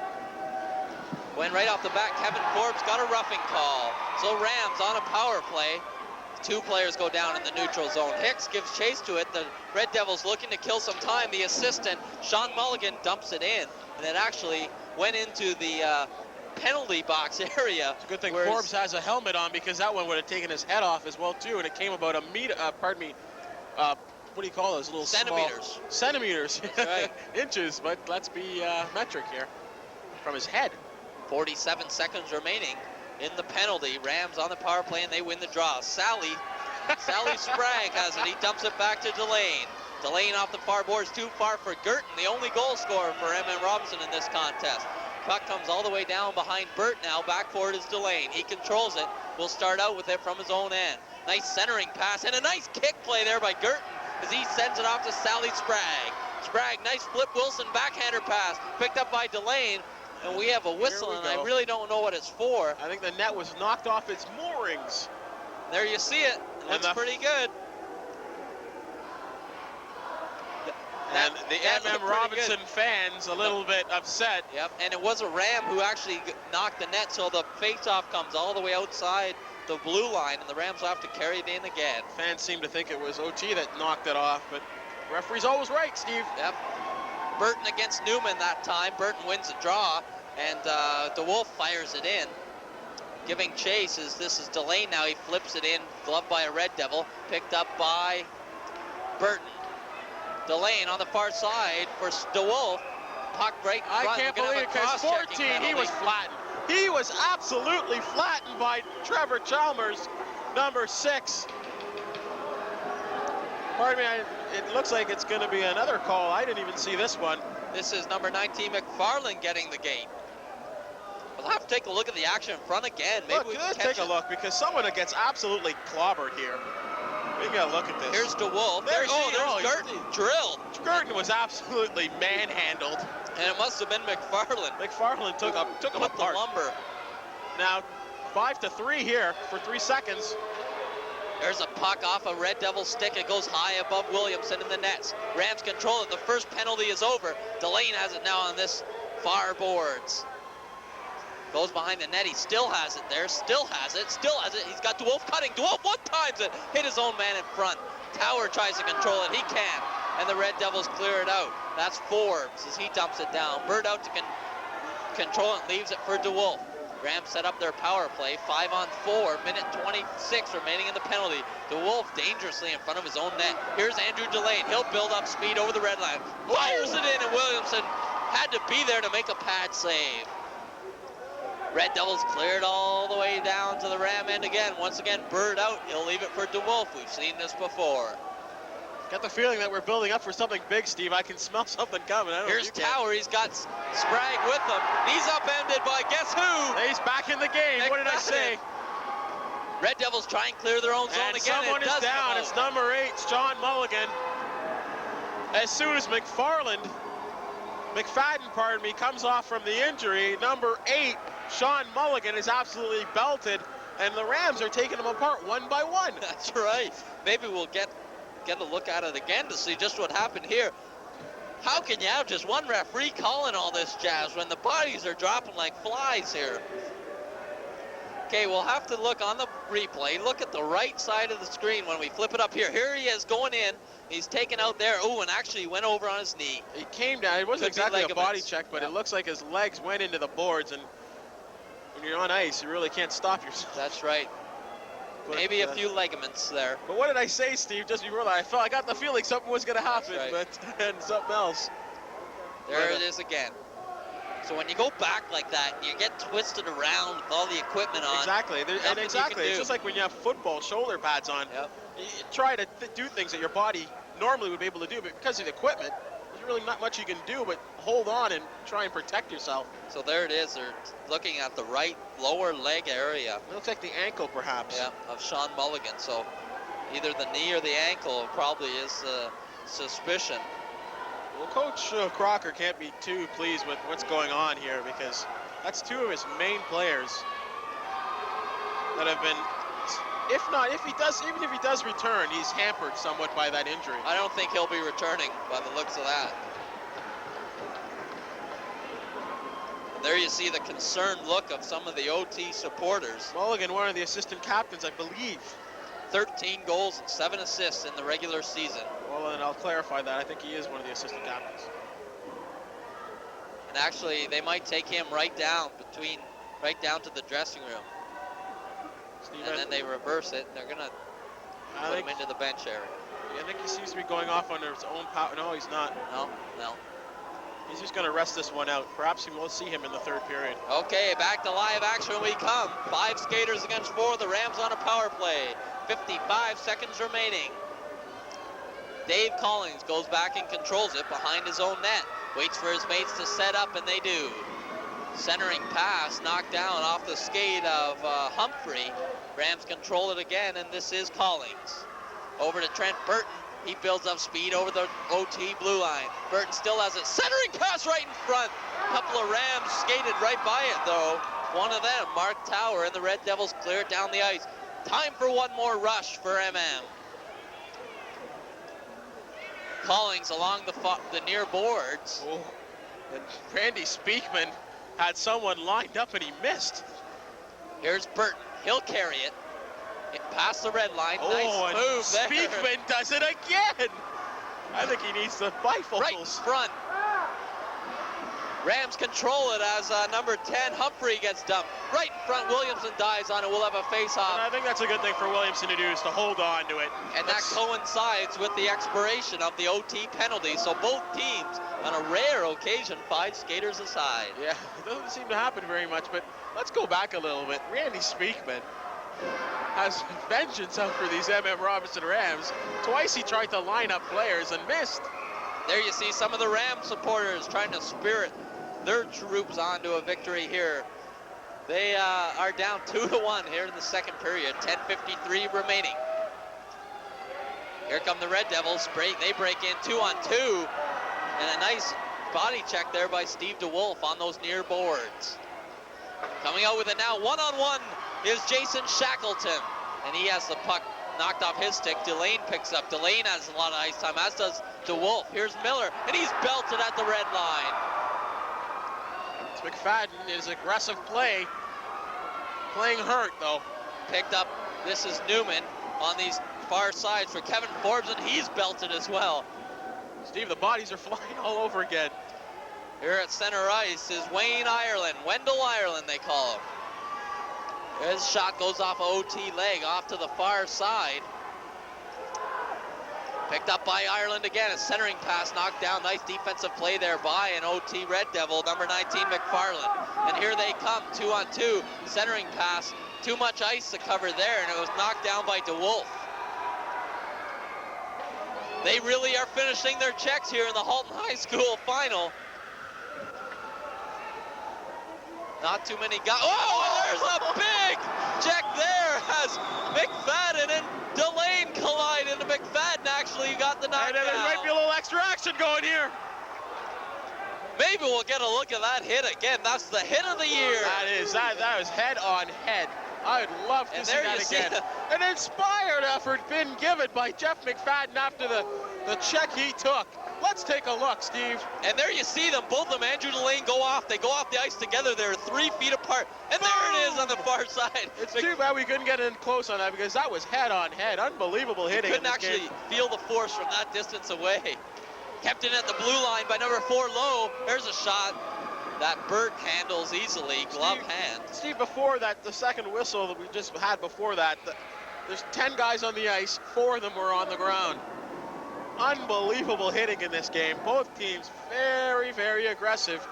when right off the bat, Kevin Forbes got a roughing call. So Rams on a power play. 2 players go down in the neutral zone. Hicks gives chase to it. The Red Devils looking to kill some time. The assistant, Sean Mulligan, dumps it in, and it actually went into the penalty box area. It's a good thing Forbes has a helmet on, because that one would have taken his head off as well too, and it came about a meter, what do you call those little centimeters? Centimeters. That's right. Inches, but let's be metric here. From his head. 47 seconds remaining in the penalty. Rams on the power play, and they win the draw. Sally Sprague has it. He dumps it back to Delane. Delane off the far boards, too far for Girton, the only goal scorer for MM Robinson in this contest. Puck comes all the way down behind Burt now. Back forward is Delane. He controls it. Will start out with it from his own end. Nice centering pass, and a nice kick play there by Girton as he sends it off to Sally Sprague. Sprague, nice flip Wilson backhander pass, picked up by Delane, and we have a whistle, and I really don't know what it's for. I think the net was knocked off its moorings. There you see it. Looks pretty good. And the MM Robinson fans a little bit upset. Yep, and it was a Ram who actually knocked the net, so the face-off comes all the way outside the blue line, and the Rams will have to carry it in again. Fans seem to think it was OT that knocked it off, but referee's always right, Steve. Yep. Burton against Newman that time. Burton wins the draw, and DeWolf fires it in. Giving chase this is Delane now. He flips it in, gloved by a Red Devil, picked up by Burton. Delane on the far side for DeWolf. Puck right in front. I can't believe it, because 14, he was flattened. He was absolutely flattened by Trevor Chalmers, number 6. Pardon me, it looks like it's going to be another call. I didn't even see this one. This is number 19, McFarland, getting the gate. We'll have to take a look at the action in front again. Maybe let's take a look, because someone gets absolutely clobbered here. We got to look at this. Here's DeWolf. There's Girton, drilled. Girton was absolutely manhandled. And it must have been McFarland. McFarland took him apart. The lumber. Now, 5-3 here for 3 seconds. There's a puck off a Red Devil stick. It goes high above Williamson in the nets. Rams control it. The first penalty is over. Delane has it now on this far boards. Goes behind the net. He still has it there. Still has it. He's got DeWolf cutting. DeWolf one-times it. Hit his own man in front. Tower tries to control it. He can. And the Red Devils clear it out. That's Forbes as he dumps it down. Bird out to control it. Leaves it for DeWolf. Rams set up their power play. 5-on-4. Minute 26 remaining in the penalty. DeWolf dangerously in front of his own net. Here's Andrew Delane. He'll build up speed over the red line. Fires it in, and Williamson had to be there to make a pad save. Red Devils cleared all the way down to the Ram end again. Once again, Bird out. He'll leave it for DeWolf. We've seen this before. Got the feeling that we're building up for something big, Steve. I can smell something coming. I don't know Here's if you can. Tower. He's got Sprague with him. He's upended by guess who? He's back in the game. What did I say? Red Devils try and clear their own zone And again. someone It is does down. come It's out. number 8, Sean Mulligan. As soon as McFadden, pardon me, comes off from the injury, number 8, Sean Mulligan, is absolutely belted, and the Rams are taking them apart one by one. That's right. Maybe we'll get a look at it again to see just what happened here. How can you have just one referee calling all this jazz when the bodies are dropping like flies here? Okay, we'll have to look on the replay. Look at the right side of the screen when we flip it up here. Here he is going in. He's taken out there. Oh, and actually went over on his knee. He came down. It wasn't Could be exactly a ligaments. body check, but it looks like his legs went into the boards, and when you're on ice, you really can't stop yourself. That's right. But, Maybe a few ligaments there. But what did I say, Steve, just before that? I got the feeling something was going to happen, That's right. and something else. There it is again. So when you go back like that, you get twisted around with all the equipment on. Exactly. Nothing you can Exactly. It's do. just like when you have football shoulder pads on. Yep. You try to do things that your body normally would be able to do, but because of the equipment, there's really not much you can do but hold on and try and protect yourself. So there it is. They're looking at the right lower leg area. It looks like the ankle, perhaps. Yeah, of Sean Mulligan. So either the knee or the ankle probably is suspicion. Well, Coach Crocker can't be too pleased with what's going on here, because that's 2 of his main players that have been, even if he does return, he's hampered somewhat by that injury. I don't think he'll be returning by the looks of that. And there you see the concerned look of some of the OT supporters. Mulligan, one of the assistant captains, I believe. 13 goals and 7 assists in the regular season. Well, and I'll clarify that. I think he is one of the assistant captains. And actually, they might take him right down to the dressing room. And then they reverse it, and they're going to put him into the bench area. I think he seems to be going off under his own power. No, he's not. No. He's just going to rest this one out. Perhaps we will see him in the 3rd period. Okay, back to live action we come. 5 skaters against 4. The Rams on a power play. 55 seconds remaining. Dave Collins goes back and controls it behind his own net. Waits for his mates to set up, and they do. Centering pass knocked down off the skate of Humphrey. Rams control it again, and this is Collins. Over to Trent Burton. He builds up speed over the OT blue line. Burton still has it. Centering pass right in front. A couple of Rams skated right by it, though. One of them, Mark Tower, and the Red Devils clear it down the ice. Time for one more rush for MM. Collins along the near boards. Oh. And Randy Speakman had someone lined up, and he missed. Here's Burton. He'll carry it. Past the red line. Oh, nice and move there. Speakman does it again. I think he needs the bifocals. Right in front. Rams control it as number 10, Humphrey, gets dumped. Right in front, Williamson dives on it. We'll have a face-off. And I think that's a good thing for Williamson to do, is to hold on to it. And that coincides with the expiration of the OT penalty. So both teams, on a rare occasion, 5 skaters aside. Yeah, it doesn't seem to happen very much, but let's go back a little bit. Randy Speakman has vengeance out for these MM Robinson Rams. Twice he tried to line up players and missed. There you see some of the Rams supporters trying to spirit their troops onto a victory here. They are down 2-1 here in the 2nd period. 10:53 remaining. Here come the Red Devils. They break in 2-on-2. And a nice body check there by Steve DeWolf on those near boards. Coming out with it now, 1-on-1 is Jason Shackleton. And he has the puck knocked off his stick. Delane picks up. Delane has a lot of ice time, as does DeWolf. Here's Miller, and he's belted at the red line. It's McFadden, his aggressive play. Playing hurt, though. Picked up, this is Newman on these far sides for Kevin Forbes, and he's belted as well. Steve, the bodies are flying all over again. Here at center ice is Wayne Ireland, Wendell Ireland they call him. His shot goes off OT leg off to the far side. Picked up by Ireland again. A centering pass knocked down. Nice defensive play there by an OT Red Devil, number 19 McFarland. And here they come, 2-on-2. Centering pass. Too much ice to cover there, and it was knocked down by DeWolf. They really are finishing their checks here in the Halton High School final. Not too many guys. Oh, and there's a big check there as McFadden and Delane collide, and McFadden actually got the knockdown. And then there might be a little extra action going here. Maybe we'll get a look at that hit again. That's the hit of the year. That was head on head. I'd love to see that again. An inspired effort been given by Jeff McFadden after the check he took. Let's take a look, Steve. And there you see them, both of them, Andrew Delane, go off. They go off the ice together. They're 3 feet apart. And there it is on the far side. It's too bad we couldn't get in close on that because that was head on head. Unbelievable hitting. You couldn't actually feel the force from that distance away. Kept in at the blue line by number 4, Lowe. There's a shot that Burt handles easily, glove hand. Steve, before that, the second whistle that we just had before that, there's 10 guys on the ice, 4 of them were on the ground. Unbelievable hitting in this game. Both teams very, very aggressive,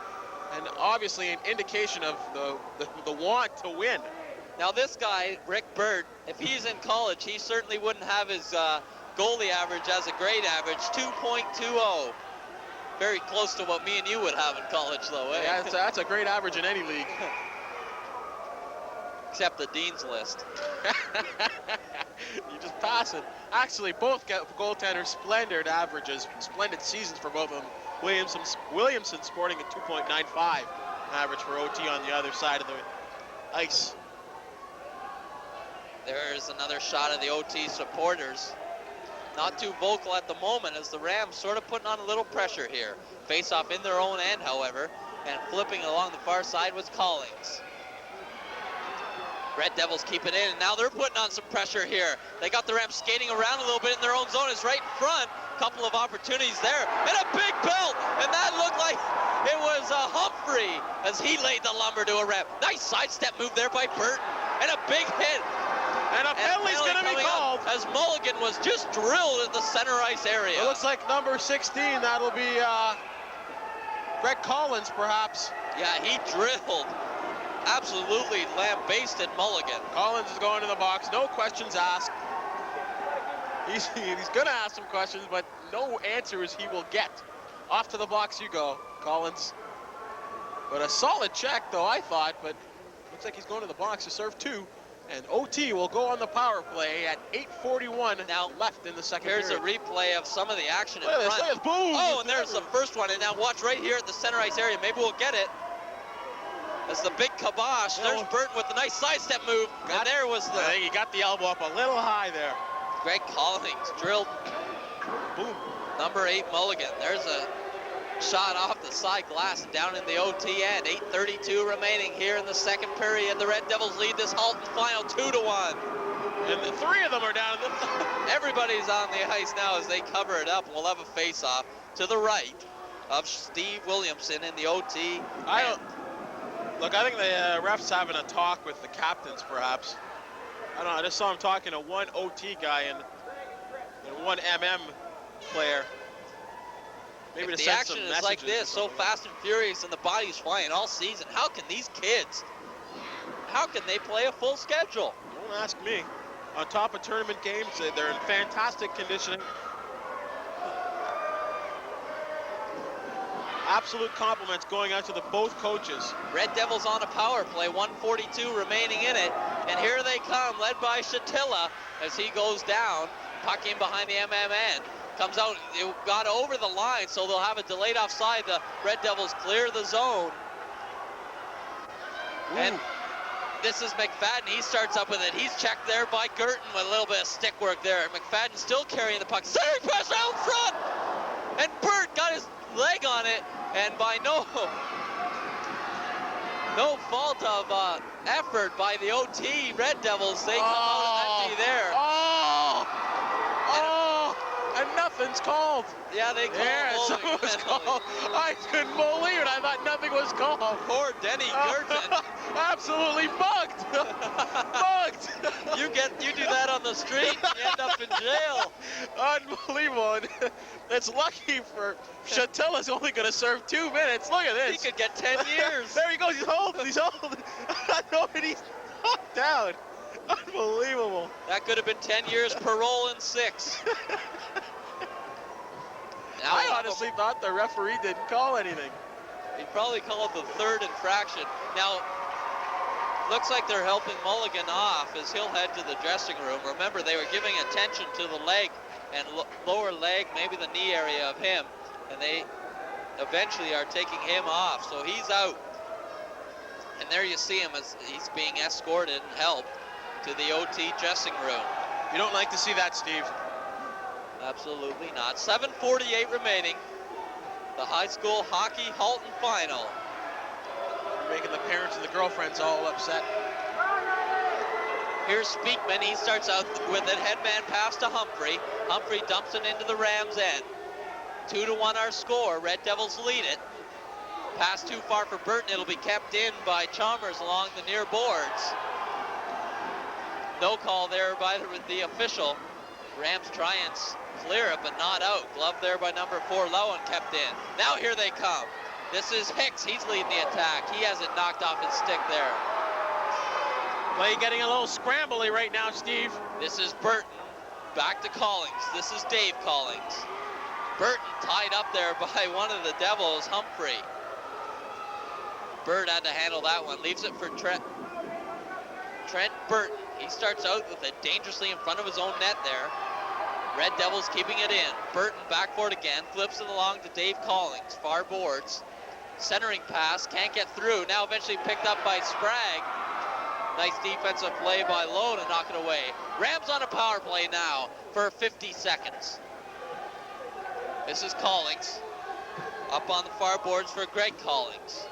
and obviously an indication of the want to win. Now this guy, Rick Burt, if he's in college, he certainly wouldn't have his goalie average as a grade average, 2.20. Very close to what me and you would have in college, though, eh? Yeah, that's a great average in any league. Except the Dean's List. You just pass it. Actually, both goaltenders, splendid averages, splendid seasons for both of them. Williamson sporting a 2.95 average for OT on the other side of the ice. There's another shot of the OT supporters. Not too vocal at the moment as the Rams sort of putting on a little pressure here. Face off in their own end, however, and flipping along the far side was Collings. Red Devils keep it in, and now they're putting on some pressure here. They got the Rams skating around a little bit in their own zone. It's right in front. Couple of opportunities there, and a big belt, and that looked like it was Humphrey as he laid the lumber to a Ram. Nice sidestep move there by Burton, and a big hit. And a penalty's going to be called. As Mulligan was just drilled in the center ice area. It looks like number 16, that'll be Brett Collins, perhaps. Yeah, he drilled. Absolutely lambasted Mulligan. Collins is going to the box, no questions asked. He's going to ask some questions, but no answers he will get. Off to the box you go, Collins. But a solid check, though, I thought, but looks like he's going to the box to serve 2. And OT will go on the power play at 8:41 now left in the second period. Here's a replay of some of the action in front. front. Boom! Oh, and there's the first one. And now watch right here at the center ice area. Maybe we'll get it. That's the big kibosh. Oh. There's Burton with the nice sidestep move. And there was the... I think he got the elbow up a little high there. Greg Collings drilled. Boom. Number 8 Mulligan. There's a shot off the side glass down in the OT end. 8:32 remaining here in the second period. The Red Devils lead this Halton final 2-1. And the 3 of them are down. Everybody's on the ice now as they cover it up. We'll have a face-off to the right of Steve Williamson in the OT. Look, I think the ref's having a talk with the captains, perhaps. I don't know. I just saw him talking to one OT guy and one MM player. Maybe if to the send action some is like messages this, so fast and furious, and the body's flying all season, how can these kids, how can they play a full schedule? Don't ask me. On top of tournament games, they're in fantastic conditioning. Absolute compliments going out to the both coaches. Red Devils on a power play, 1:42 remaining in it, and here they come, led by Shatilla as he goes down, puck in behind the MM end. Comes out, it got over the line, so they'll have a delayed offside. The Red Devils clear the zone. Ooh. And this is McFadden. He starts up with it. He's checked there by Girton with a little bit of stick work there. McFadden still carrying the puck. Centering press out front! And Burt got his leg on it, and by no fault of effort by the OT Red Devils, they come out empty there. And nothing's called. Yeah, they called. Yeah, something was called. I couldn't believe it. I thought nothing was called. Poor Denny Girton. Absolutely bugged. Bugged. You do that on the street, you end up in jail. Unbelievable. It's lucky for Chatilla's only going to serve 2 minutes. Look at this. He could get 10 years. There he goes. He's holding. He's knocked down. Unbelievable. That could have been 10 years parole and 6. honestly thought the referee didn't call anything. He probably called the third infraction. Now, looks like they're helping Mulligan off as he'll head to the dressing room. Remember, they were giving attention to the leg and lower leg, maybe the knee area of him, and they eventually are taking him off. So he's out. And there you see him as he's being escorted and helped to the OT dressing room. You don't like to see that, Steve. Absolutely not. 7:48 remaining. The high school hockey Halton Final. You're making the parents and the girlfriends all upset. Here's Speakman. He starts out with it. Headman pass to Humphrey. Humphrey dumps it into the Rams' end. 2-1 our score. Red Devils lead it. Pass too far for Burton. It'll be kept in by Chalmers along the near boards. No call there by the official. Rams try and clear it, but not out. Glove there by number 4, Lowen, kept in. Now here they come. This is Hicks. He's leading the attack. He has it knocked off his stick there. Play getting a little scrambly right now, Steve. This is Burton. Back to Collings. This is Dave Collings. Burton tied up there by one of the Devils, Humphrey. Bird had to handle that one. Leaves it for Trent Burton. He starts out with it dangerously in front of his own net there. Red Devils keeping it in. Burton back for it again. Flips it along to Dave Collings. Far boards. Centering pass. Can't get through. Now eventually picked up by Sprague. Nice defensive play by Lowe to knock it away. Rams on a power play now for 50 seconds. This is Collings. Up on the far boards for Greg Collings.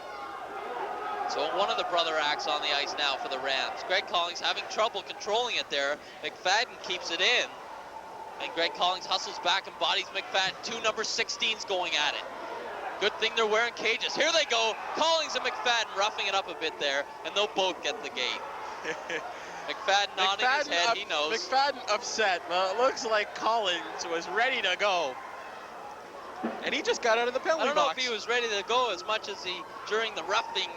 So one of the brother acts on the ice now for the Rams. Greg Collings having trouble controlling it there. McFadden keeps it in. And Greg Collings hustles back and bodies McFadden. 2 number 16s going at it. Good thing they're wearing cages. Here they go. Collings and McFadden roughing it up a bit there. And they'll both get the gate. McFadden nodding his head. He knows. McFadden upset. Well, it looks like Collings was ready to go. And he just got out of the penalty box. I don't know if he was ready to go as much as he, during the roughing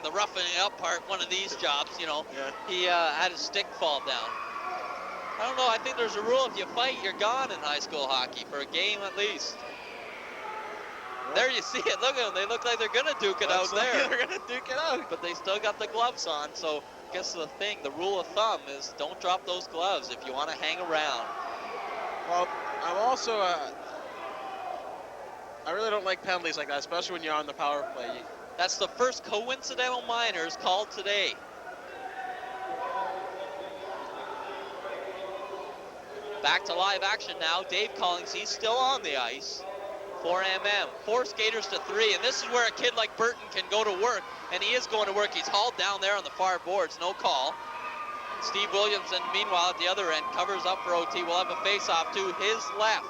up part, one of these jobs, you know, he had his stick fall down. I don't know, I think there's a rule, if you fight, you're gone in high school hockey, for a game at least. There you see it, look at them, they look like they're going to duke it out there. They're going to duke it out. But they still got the gloves on, so I guess the thing, the rule of thumb is don't drop those gloves if you want to hang around. Well, I'm also, I really don't like penalties like that, especially when you're on the power play. That's the first coincidental minors called today. Back to live action now. Dave Collings, he's still on the ice. 4 MM, 4 skaters to 3, and this is where a kid like Burton can go to work, and he is going to work. He's hauled down there on the far boards, no call. Steve Williamson, meanwhile, at the other end, covers up for OT. We'll have a face-off to his left.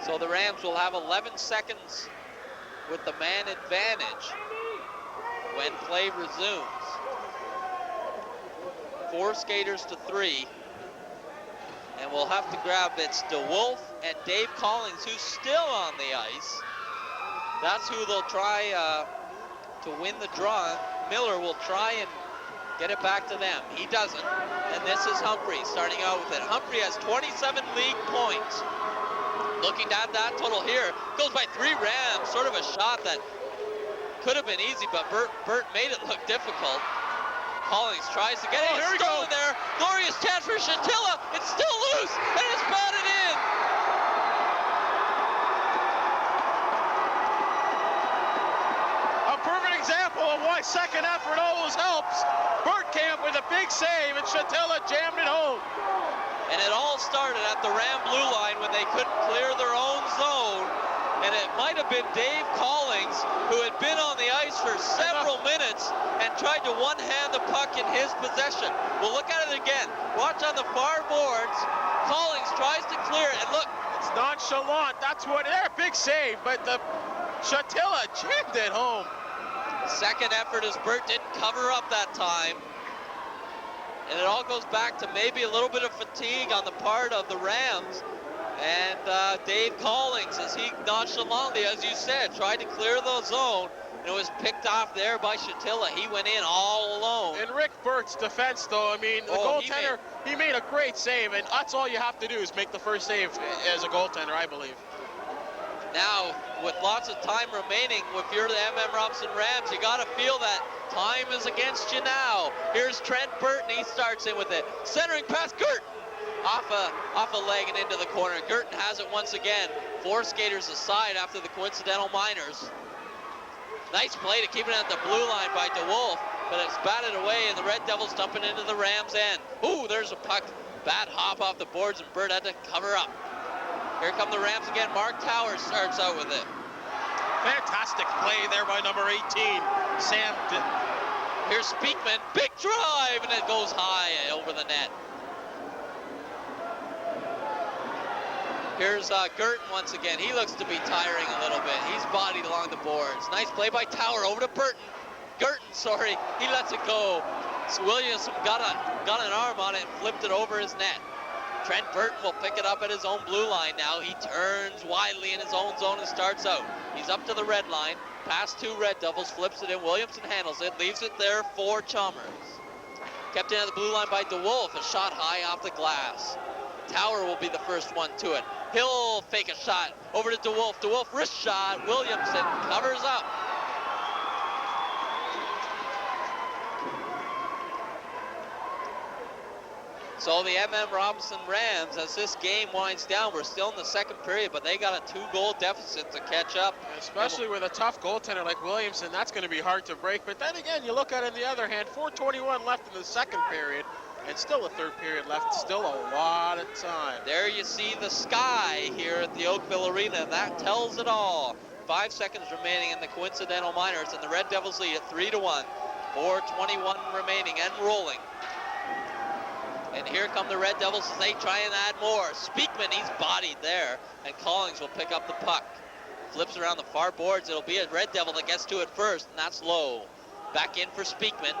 So the Rams will have 11 seconds with the man advantage when play resumes. 4 skaters to 3. And we'll have to grab it's DeWolf and Dave Collings, who's still on the ice. That's who they'll try to win the draw. Miller will try and get it back to them. He doesn't. And this is Humphrey starting out with it. Humphrey has 27 league points. Looking to add that total here. Goes by 3 Rams. Sort of a shot that could have been easy, but Burt made it look difficult. Collings tries to get it. It's stolen there. Glorious chance for Chatilla. It's still loose, and it's batted in. A perfect example of why second effort always helps. Bergkamp with a big save, and Chatilla jammed it home. And it all started at the Ram blue line when they couldn't clear their own zone. And it might have been Dave Collings, who had been on the ice for several minutes and tried to one-hand the puck in his possession. We'll look at it again. Watch on the far boards. Collings tries to clear it, and look. It's nonchalant. That's what, they're a big save, but the Chatilla jammed it home. Second effort as Burt didn't cover up that time. And it all goes back to maybe a little bit of fatigue on the part of the Rams. And Dave Collings, as he nonchalantly, as you said, tried to clear the zone and it was picked off there by Shatilla. He went in all alone. In Rick Burt's defense, though, I mean, the goaltender, he made a great save, and that's all you have to do is make the first save as a goaltender, I believe. Now, with lots of time remaining, if you're the MM Robinson Rams, you got to feel that time is against you now. Here's Trent Burton. He starts in with it. Centering pass, Girton. Off a leg and into the corner. Girton has it once again. 4 skaters aside after the coincidental minors. Nice play to keep it at the blue line by DeWolf, but it's batted away, and the Red Devils dumping into the Rams' end. Ooh, there's a puck. Bad hop off the boards, and Burt had to cover up. Here come the Rams again. Mark Towers starts out with it. Fantastic play there by number 18, Sam. Here's Speakman. Big drive, and it goes high over the net. Here's Girton once again. He looks to be tiring a little bit. He's bodied along the boards. Nice play by Tower over to Burton. Girton, sorry, he lets it go. So Williamson got an arm on it and flipped it over his net. Trent Burton will pick it up at his own blue line now. He turns widely in his own zone and starts out. He's up to the red line. Past 2 Red Devils, flips it in. Williamson handles it, leaves it there for Chalmers. Kept in at the blue line by DeWolf. A shot high off the glass. Tower will be the first one to it. He'll fake a shot over to DeWolf. DeWolf wrist shot. Williamson covers up. So the MM Robinson Rams, as this game winds down, we're still in the second period, but they got a 2-goal deficit to catch up. Especially with a tough goaltender like Williamson, that's going to be hard to break. But then again, you look at it on the other hand, 4:21 left in the second period, and still a third period left, still a lot of time. There you see the sky here at the Oakville Arena. That tells it all. 5 seconds remaining in the coincidental minors, and the Red Devils lead at 3-1. 4:21 remaining and rolling. And here come the Red Devils as they try and add more. Speakman, he's bodied there, and Collins will pick up the puck. Flips around the far boards. It'll be a Red Devil that gets to it first, and that's low. Back in for Speakman.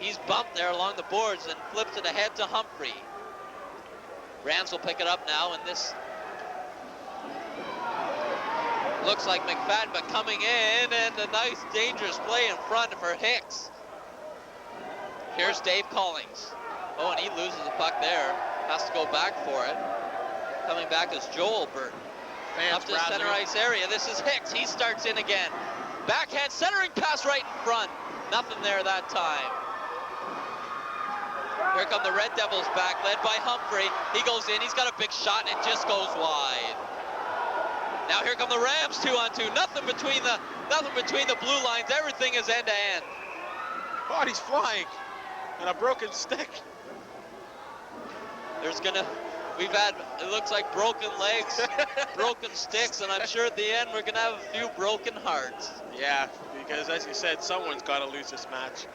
He's bumped there along the boards and flips it ahead to Humphrey. Rams will pick it up now, and this looks like McFadden, but coming in, and a nice dangerous play in front for Hicks. Here's Dave Collins. Oh, and he loses the puck there. Has to go back for it. Coming back is Joel Burton. Up to the center ice area. This is Hicks. He starts in again. Backhand centering pass right in front. Nothing there that time. Here come the Red Devils back, led by Humphrey. He goes in. He's got a big shot, and it just goes wide. Now here come the Rams 2-on-2. Nothing between the blue lines. Everything is end to end. Body's flying, and a broken stick. We've had, it looks like broken legs, broken sticks, and I'm sure at the end we're gonna have a few broken hearts. Yeah, because as you said, someone's got to lose this match.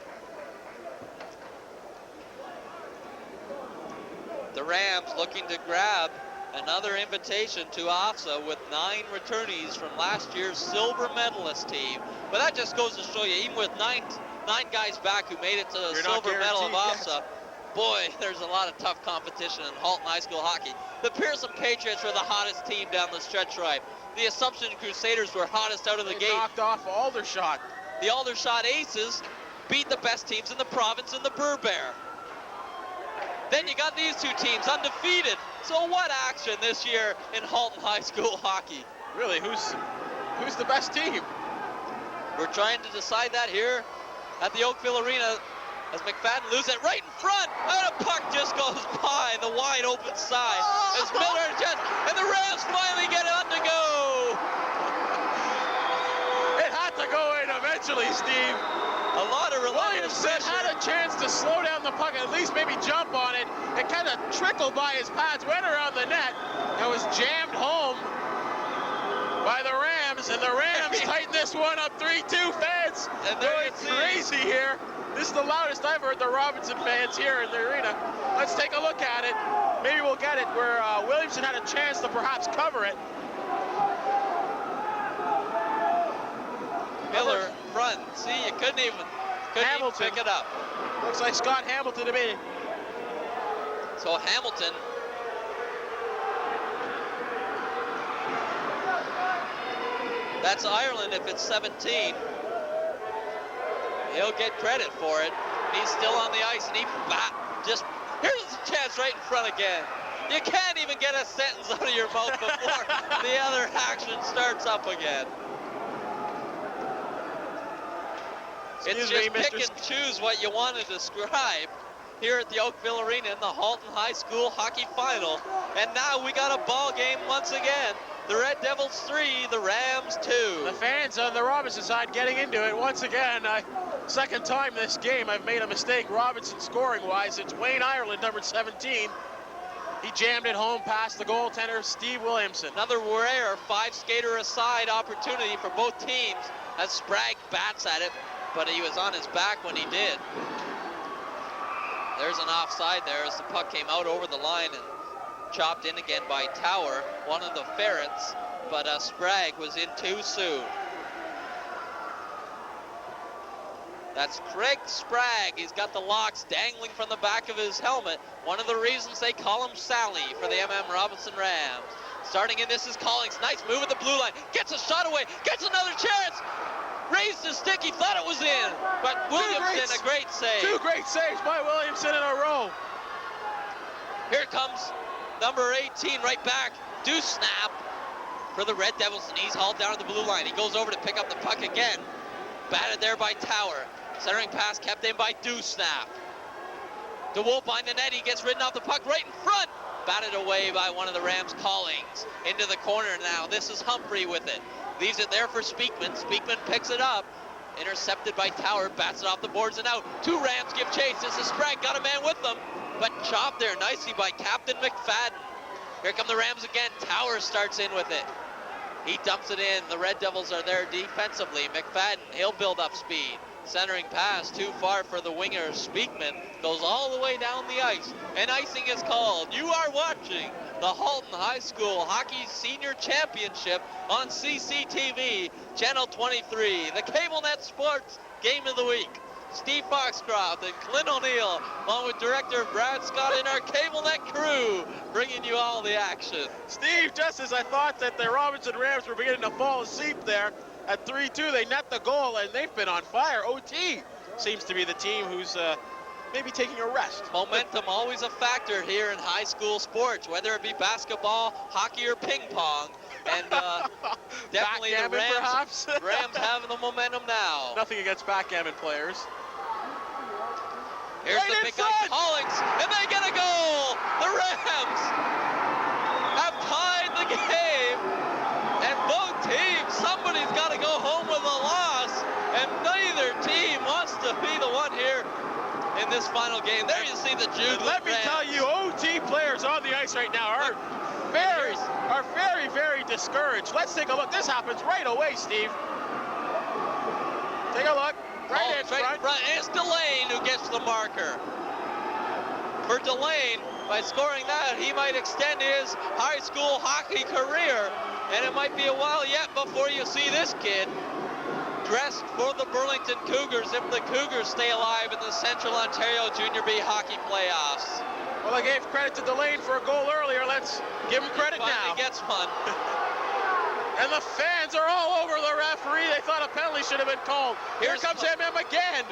The Rams looking to grab another invitation to OFSA with 9 returnees from last year's silver medalist team. But that just goes to show you, even with nine guys back who made it to the silver medal of OFSA, boy, there's a lot of tough competition in Halton High School hockey. The Pearson Patriots were the hottest team down the stretch right. The Assumption Crusaders were hottest out of the gate. Knocked off Aldershot. The Aldershot Aces beat the best teams in the province in the Burr Bear. Then you got these 2 teams undefeated. So what action this year in Halton High School hockey? Really, who's the best team? We're trying to decide that here at the Oakville Arena as McFadden loses it right in front. And a puck just goes by the wide open side. As Miller and the Rams finally get it on to go. It had to go in eventually, Steve. A lot of Williamson had a chance to slow down the puck, at least maybe jump on it. It kind of trickled by his pads, went around the net, and was jammed home by the Rams. And the Rams tighten this one up 3-2, fans. And they're crazy here. This is the loudest I've heard the Robinson fans here in the arena. Let's take a look at it. Maybe we'll get it where Williamson had a chance to perhaps cover it. Miller front. See, you couldn't even pick it up. Looks like Scott Hamilton to me. So Hamilton That's Ireland if it's 17. He'll get credit for it. He's still on the ice, and he just, here's a chance right in front again. You can't even get a sentence out of your mouth before the other action starts up again. It's just pick and choose what you want to describe here at the Oakville Arena in the Halton High School Hockey Final. And now we got a ball game once again. The Red Devils 3, the Rams 2. The fans on the Robinson side getting into it once again. Second time this game I've made a mistake Robinson scoring-wise. It's Wayne Ireland, number 17. He jammed it home past the goaltender, Steve Williamson. Another rare five-skater-aside opportunity for both teams as Sprague bats at it, but he was on his back when he did. There's an offside there as the puck came out over the line and chopped in again by Tower, one of the ferrets, but Sprague was in too soon. That's Craig Sprague. He's got the locks dangling from the back of his helmet. One of the reasons they call him Sally for the MM Robinson Rams. Starting in, this is Collings. Nice move at the blue line. Gets a shot away. Gets another chance. Raised his stick. He thought it was in. But Williamson, a great save. Two great saves by Williamson in a row. Here comes number 18 right back. Deuce snap for the Red Devils, and he's hauled down to the blue line. He goes over to pick up the puck again. Batted there by Tower. Centering pass kept in by Deuce snap. DeWolf behind the net. He gets ridden off the puck right in front. Batted away by one of the Rams, Collings. Into the corner now. This is Humphrey with it. Leaves it there for Speakman. Speakman picks it up. Intercepted by Tower. Bats it off the boards and out. Two Rams give chase. This is Sprague. Got a man with them. But chopped there nicely by Captain McFadden. Here come the Rams again. Tower starts in with it. He dumps it in. The Red Devils are there defensively. McFadden, he'll build up speed. Centering pass too far for the winger. Speakman goes all the way down the ice. And icing is called. You are watching the Halton High School Hockey Senior Championship on CCTV, Channel 23. The CableNet Sports Game of the Week. Steve Foxcroft and Clint O'Neill, along with director Brad Scott and our CableNet crew, bringing you all the action. Steve, just as I thought that the Robinson Rams were beginning to fall asleep there, at 3-2, they net the goal, and they've been on fire. OT seems to be the team who's maybe taking a rest. Momentum always a factor here in high school sports, whether it be basketball, hockey, or ping pong. And definitely the Rams, Rams have the momentum now. Nothing against backgammon players. Here's the big guy, Collings, and they get a goal! The Rams have tied the game, and both teams, somebody's got to go home with a loss, and neither team wants to be the one here in this final game. There you see the Jude. Let me tell you, OT players on the ice right now are very, very discouraged. Let's take a look. This happens right away, Steve. Take a look. Right in front. And it's Delane who gets the marker. For Delane, by scoring that, he might extend his high school hockey career. And it might be a while yet before you see this kid dressed for the Burlington Cougars if the Cougars stay alive in the Central Ontario Junior B hockey playoffs. Well, I gave credit to Delane for a goal earlier. Let's give him credit now. He gets one. And the fans are all over the referee. They thought a penalty should have been called. Here comes MM again.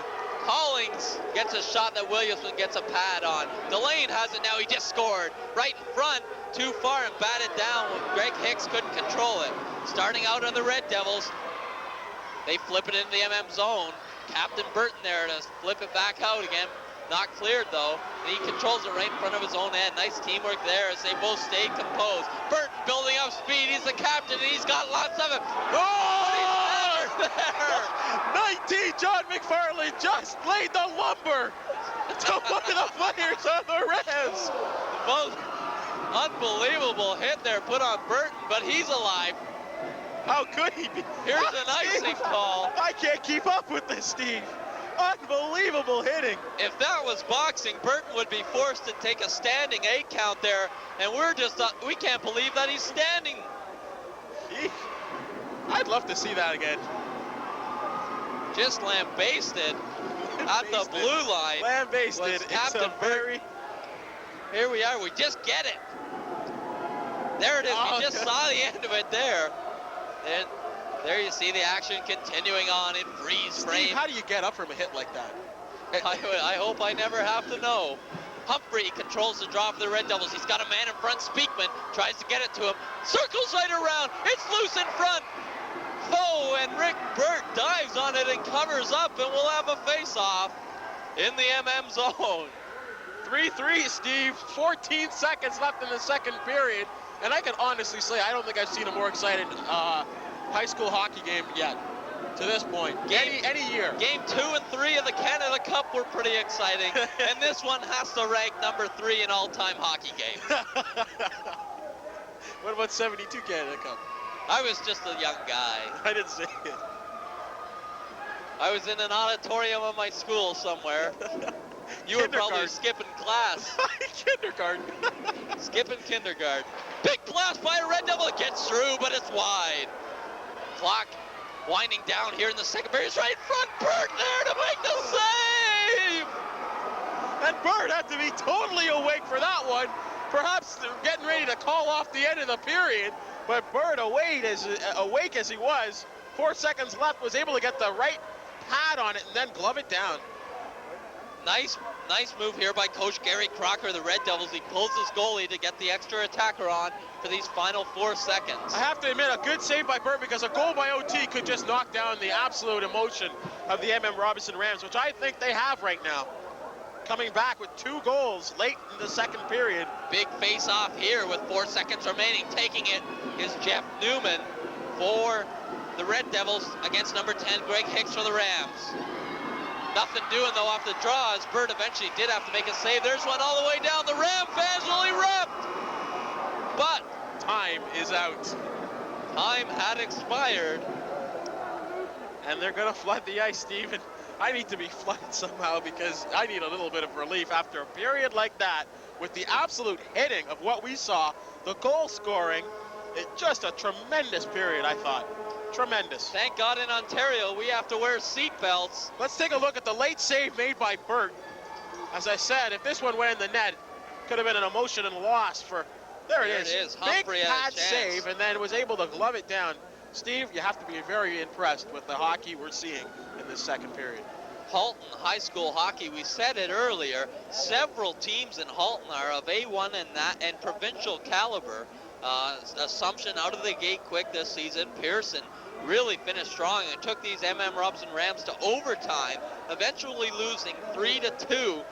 Collings gets a shot that Williamson gets a pad on. Delane has it now. He just scored right in front. Too far and batted down. Greg Hicks couldn't control it. Starting out on the Red Devils. They flip it into the MM zone. Captain Burton there to flip it back out again. Not cleared though. And he controls it right in front of his own end. Nice teamwork there as they both stayed composed. Burton building up speed. He's the captain and he's got lots of it. Oh! There! 19 John McFarlane just laid the lumber to one of the players on the Reds. Most unbelievable hit there put on Burton, but he's alive. How could he be? Here's an icing call. I can't keep up with this, Steve. Unbelievable hitting. If that was boxing, Burton would be forced to take a standing 8 count there, and we can't believe that he's standing. I'd love to see that again. Just lambasted at the blue line. Lambasted. Captain Burton. Here we are. We just get it. There it is. We just saw the end of it there. And There you see the action continuing on in freeze Steve, frame. how do you get up from a hit like that? I hope I never have to know. Humphrey controls the draw for the Red Devils. He's got a man in front. Speakman tries to get it to him. Circles right around. It's loose in front. Oh, and Rick Burt dives on it and covers up, and we'll have a face-off in the MM zone. 3-3, Steve. 14 seconds left in the second period. And I can honestly say I don't think I've seen a more excited high school hockey game yet to this point. Any year. Game 2 and 3 of the Canada Cup were pretty exciting. And this one has to rank number 3 in all-time hockey games. What about 72 Canada Cup? I was just a young guy. I didn't say it. I was in an auditorium of my school somewhere. You were probably skipping class. Kindergarten. Skipping kindergarten. Big blast by a Red Devil. It gets through, but it's wide. Clock winding down here in the second period. It's right in front. Burt there to make the save. And Burt had to be totally awake for that one. Perhaps getting ready to call off the end of the period. But Burt, awake as he was, 4 seconds left, was able to get the right pad on it and then glove it down. Nice move here by Coach Gary Crocker, the Red Devils. He pulls his goalie to get the extra attacker on for these final 4 seconds. I have to admit, a good save by Burt, because a goal by OT could just knock down the absolute emotion of the MM Robinson Rams, which I think they have right now. Coming back with 2 goals late in the second period. Big face-off here with 4 seconds remaining. Taking it is Jeff Newman for the Red Devils against number 10, Greg Hicks for the Rams. Nothing doing, though, off the draw, as Burt eventually did have to make a save. There's one all the way down. The Ram fans will erupt. But time is out. Time had expired. And they're going to flood the ice, Steve. And I need to be flooded somehow, because I need a little bit of relief after a period like that, with the absolute hitting of what we saw, the goal scoring. It's just a tremendous period, I thought. Tremendous. Thank God in Ontario we have to wear seat belts. Let's take a look at the late save made by Burt. As I said, if this one went in the net, could have been an emotional loss for, there it is. Humphrey big had pad a chance. save, and then was able to glove it down. Steve, you have to be very impressed with the hockey we're seeing in this second period. Halton High School hockey, we said it earlier, several teams in Halton are of A1 and provincial caliber. Assumption out of the gate quick this season. Pearson really finished strong and took these MM Robinson Rams to overtime, eventually losing 3-2.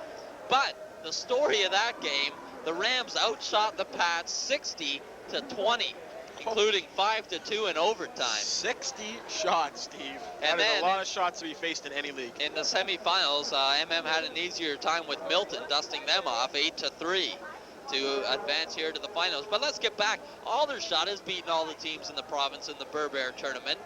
But the story of that game, the Rams outshot the Pats 60-20, including 5-2 in overtime. 60 shots, Steve. And that is then, a lot of shots to be faced in any league. In the semifinals, MM had an easier time with Milton, dusting them off 8-3. To advance here to the finals. But let's get back. Aldershot has beaten all the teams in the province in the Burr-Bear tournament.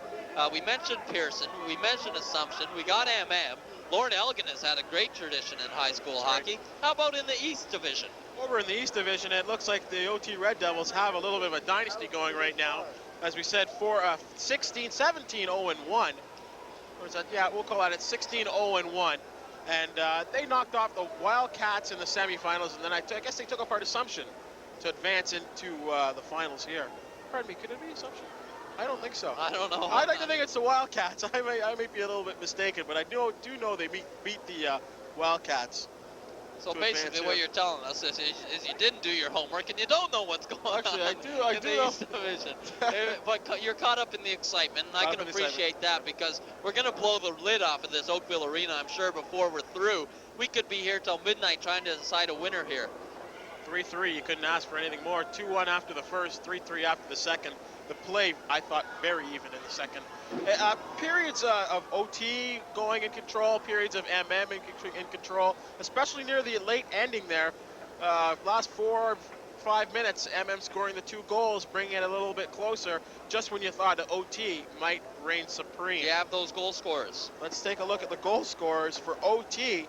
We mentioned Pearson. We mentioned Assumption. We got MM. Lorne Elgin has had a great tradition in high school hockey. How about in the East Division? Over in the East Division, it looks like the OT Red Devils have a little bit of a dynasty going right now. As we said, for 17-0-1. Or is that, yeah, we'll call that 16-0-1. And they knocked off the Wildcats in the semifinals, and then I guess they took apart Assumption to advance into the finals here. Pardon me, could it be Assumption? I don't think so. I don't know. I'd like to think it's the Wildcats. I may be a little bit mistaken, but I do know they beat the Wildcats. So basically what you're telling us is you didn't do your homework and you don't know what's going on I do in the East Division. But you're caught up in the excitement, and I can appreciate that, because we're going to blow the lid off of this Oakville Arena, I'm sure, before we're through. We could be here till midnight trying to decide a winner here. 3-3, you couldn't ask for anything more. 2-1 after the first, 3-3 after the second. The play, I thought, very even in the second. Periods of OT going in control, periods of MM in control, especially near the late ending there. Last 4 or 5 minutes, MM scoring the 2 goals, bringing it a little bit closer, just when you thought the OT might reign supreme. You have those goal scorers. Let's take a look at the goal scorers for OT.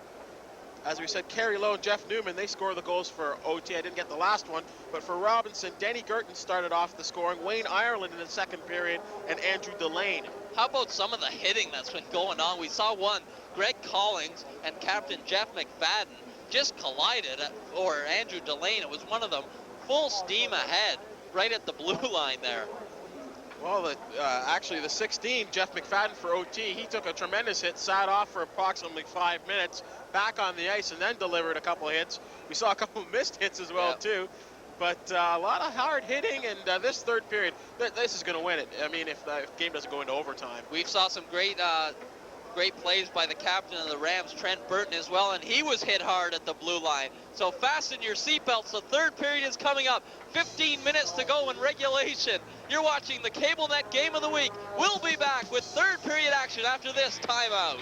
As we said, Kerry Lowe and Jeff Newman, they score the goals for OT. I didn't get the last one, but for Robinson, Denny Girton started off the scoring, Wayne Ireland in the second period, and Andrew Delane. How about some of the hitting that's been going on? We saw one, Greg Collings and Captain Jeff McFadden just collided, or Andrew Delane, it was one of them, full steam ahead, right at the blue line there. Well, actually, the 16, Jeff McFadden for OT, he took a tremendous hit, sat off for approximately 5 minutes, back on the ice, and then delivered a couple of hits. We saw a couple of missed hits as well, too. But a lot of hard hitting, and this third period, this is going to win it. I mean, if the game doesn't go into overtime. We saw some great plays by the captain of the Rams, Trent Burton, as well, and he was hit hard at the blue line. So fasten your seatbelts. The third period is coming up. 15 minutes to go in regulation. You're watching the CableNet Game of the Week. We'll be back with third period action after this timeout.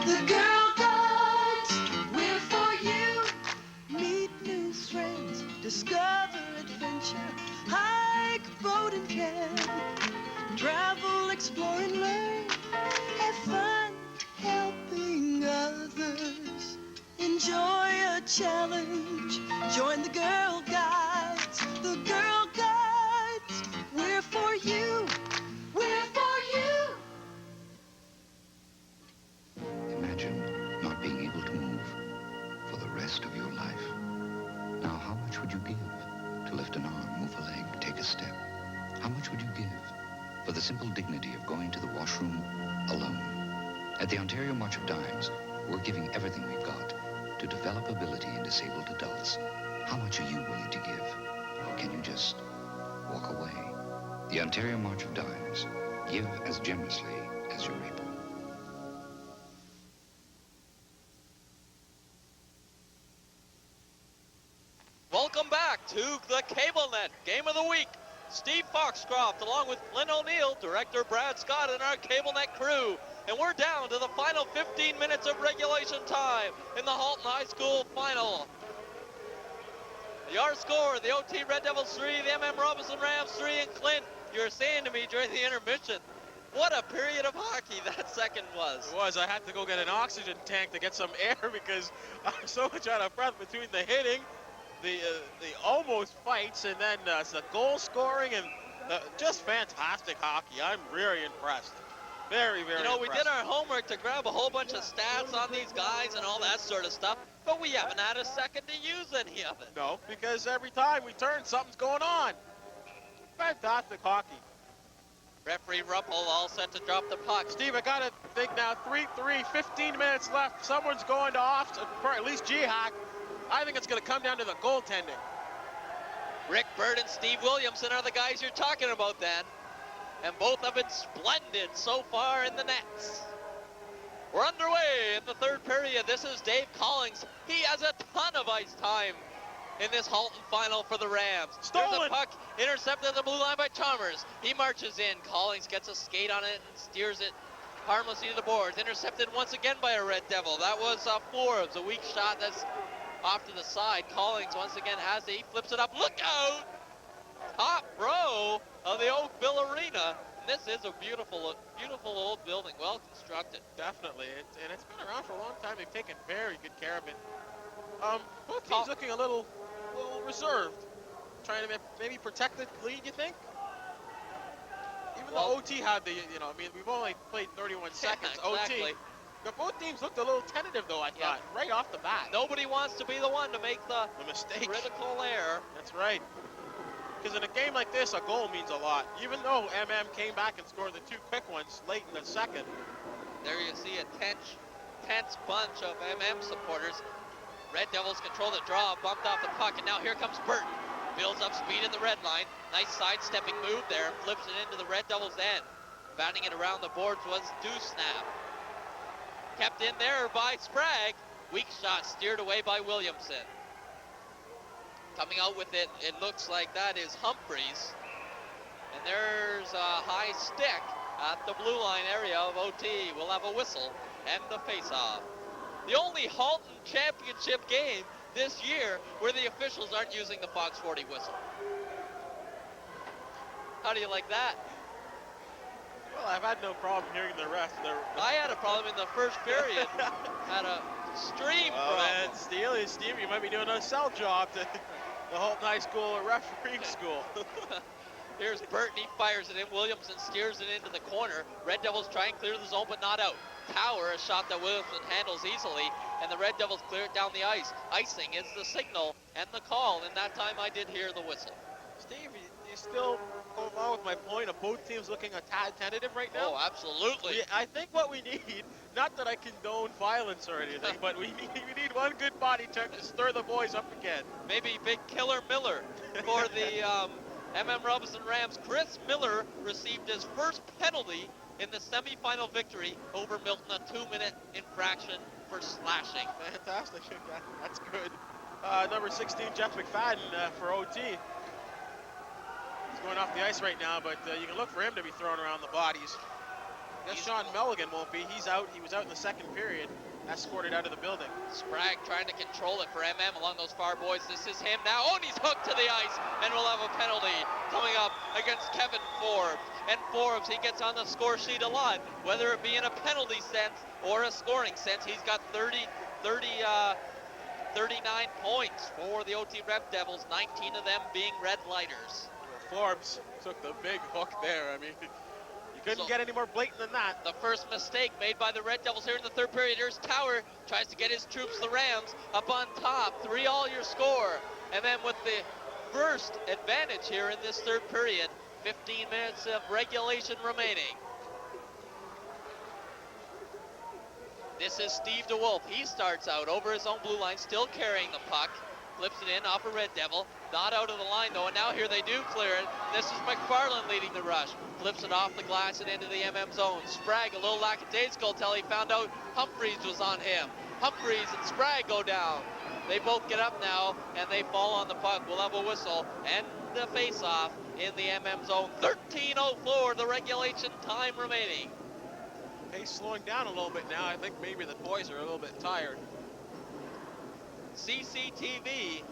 The Girl Guides, we're for you. Meet new friends, discover adventure, hike, boat and camp, travel, explore and learn, have fun helping others, enjoy a challenge, join the Girl Guides. The Girl Guides, we're for you. We're for you. Imagine not being able to move for the rest of your life. Now, how much would you give to lift an arm, move a leg, take a step? How much would you give for the simple dignity of going to the washroom alone? At the Ontario March of Dimes, we're giving everything we've got to develop ability in disabled adults. How much are you willing to give? Or can you just walk away? The Ontario March of Dimes. Give as generously as you're able. Welcome back to the CableNet Game of the Week. Steve Foxcroft along with Flynn O'Neill, director Brad Scott, and our CableNet crew. And we're down to the final 15 minutes of regulation time in the Halton High School final. Your score, the OT Red Devils 3, the MM Robinson Rams 3, and Clint, you were saying to me during the intermission, what a period of hockey that second was. It was. I had to go get an oxygen tank to get some air because I was so much out of breath between the hitting, the almost fights, and then the goal scoring, and just fantastic hockey. I'm very impressed. Very, very impressed. We did our homework to grab a whole bunch of stats on these guys and all that sort of stuff, but we haven't had a second to use any of it. No, because every time we turn, something's going on. Fantastic hockey. Referee Ruppel all set to drop the puck. Steve, I got to think now, 3-3, 15 minutes left. Someone's going to off, at least G-Hack. I think it's going to come down to the goaltending. Rick Bird and Steve Williamson are the guys you're talking about then. And both have been splendid so far in the nets. We're underway in the third period. This is Dave Collings. He has a ton of ice time in this Halton final for the Rams. Stolen. There's a puck intercepted at the blue line by Chalmers. He marches in. Collings gets a skate on it and steers it harmlessly to the boards. Intercepted once again by a Red Devil. That was Forbes, a weak shot that's off to the side. Collings once again has it. He flips it up. Look out! Top row of the Oakville Arena. This is a beautiful, beautiful old building, well constructed. Definitely, and it's been around for a long time. They've taken very good care of it. Both teams looking a little reserved, trying to maybe protect the lead. You think? Even though OT had the, we've only played 31 seconds. Exactly. OT. But both teams looked a little tentative, though. I thought right off the bat. Nobody wants to be the one to make the mistake, critical error. That's right. Because in a game like this, a goal means a lot. Even though MM came back and scored the two quick ones late in the second. There you see a tense bunch of MM supporters. Red Devils control the draw, bumped off the puck, and now here comes Burton. Builds up speed at the red line. Nice sidestepping move there, flips it into the Red Devils' end. Batting it around the boards was Dewsnap. Kept in there by Sprague. Weak shot steered away by Williamson. Coming out with it, it looks like that is Humphreys. And there's a high stick at the blue line area of OT. We'll have a whistle and the face-off. The only Halton championship game this year where the officials aren't using the Fox 40 whistle. How do you like that? Well, I've had no problem hearing the rest. I had a problem in the first period. Had a stream problem. Steve, you might be doing a cell job to the Halton High School refereeing school. Here's Burton, he fires it in. Williamson steers it into the corner. Red Devils try and clear the zone, but not out. Tower, a shot that Williamson handles easily, and the Red Devils clear it down the ice. Icing is the signal and the call, and that time I did hear the whistle. Steve, you still go along with my point of both teams looking a tad tentative right now? Oh, absolutely. I think what we need, not that I condone violence or anything, but we need one good body check to stir the boys up again. Maybe big Killer Miller for the MM Robinson Rams. Chris Miller received his first penalty in the semifinal victory over Milton, a 2-minute infraction for slashing. Fantastic. That's good. Number 16, Jeff McFadden for OT. He's going off the ice right now, but you can look for him to be throwing around the bodies. I guess Sean Mulligan won't be. He's out. He was out in the second period. Escorted out of the building. Sprague trying to control it for MM along those far boys. This is him now. Oh, and he's hooked to the ice, and we'll have a penalty coming up against Kevin Forbes. And Forbes, he gets on the score sheet a lot, whether it be in a penalty sense or a scoring sense. He's got 39 points for the OT Red Devils, 19 of them being red lighters. Forbes took the big hook there. I mean, you couldn't get any more blatant than that. The first mistake made by the Red Devils here in the third period. Here's Tower, tries to get his troops, the Rams, up on top. 3-all your score. And then with the first advantage here in this third period, 15 minutes of regulation remaining. This is Steve DeWolf. He starts out over his own blue line, still carrying the puck. Flips it in off a Red Devil. Not out of the line though, and now here they do clear it. This is McFarland leading the rush. Flips it off the glass and into the MM zone. Sprague, a little lackadaisical till he found out Humphreys was on him. Humphreys and Sprague go down. They both get up now, and they fall on the puck. We'll have a whistle and the face-off in the MM zone. 13:04, the regulation time remaining. Pace slowing down a little bit now. I think maybe the boys are a little bit tired. CCTV,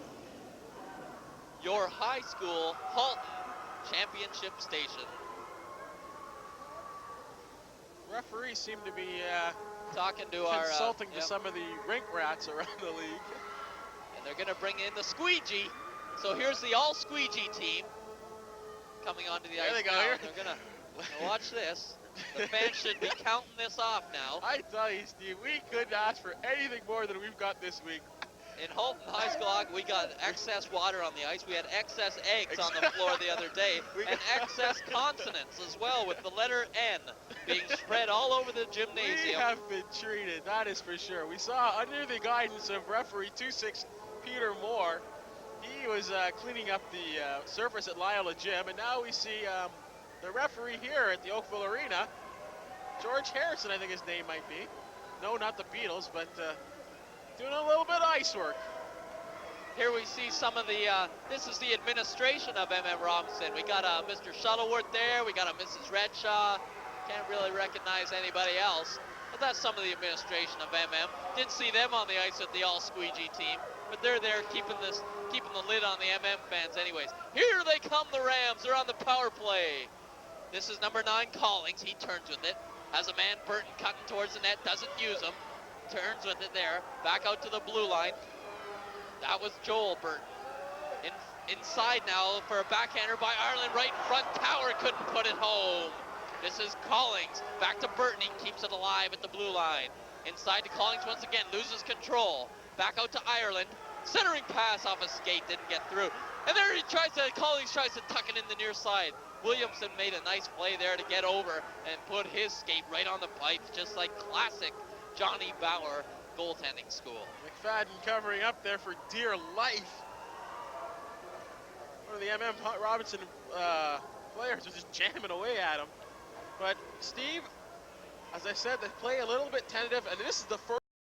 your high school Halton championship station. Referees seem to be talking to consulting to some of the rink rats around the league. And they're going to bring in the squeegee. So here's the all squeegee team coming onto the ice. There they go. Now. They're going to watch this. The fans should be counting this off now. I tell you, Steve, we couldn't ask for anything more than we've got this week. In Halton High School, we got excess water on the ice. We had excess eggs on the floor the other day, and excess consonants as well, with the letter N being spread all over the gymnasium. We have been treated, that is for sure. We saw under the guidance of referee 2-6 Peter Moore, he was cleaning up the surface at Lila Gym, and now we see the referee here at the Oakville Arena, George Harrison, I think his name might be. No, not the Beatles, but doing a little bit of ice work. Here we see some of the, this is the administration of MM Robinson. We got a Mr. Shuttleworth there, we got a Mrs. Redshaw. Can't really recognize anybody else, but that's some of the administration of MM. Didn't see them on the ice with the all squeegee team, but they're there keeping the lid on the MM fans anyways. Here they come, the Rams, they're on the power play. This is number 9, Collings, he turns with it. Has a man, Burton, cutting towards the net, doesn't use him. Turns with it there, back out to the blue line. That was Joel Burton. Inside now for a backhander by Ireland, right in front. Tower couldn't put it home. This is Collings, back to Burton, he keeps it alive at the blue line. Inside to Collings once again, loses control. Back out to Ireland, centering pass off a skate, didn't get through. And there Collings tries to tuck it in the near side. Williamson made a nice play there to get over and put his skate right on the pipes, just like classic Johnny Bauer goaltending school. McFadden covering up there for dear life. One of the MM Robinson players was just jamming away at him. But Steve, as I said, they play a little bit tentative, and this is the first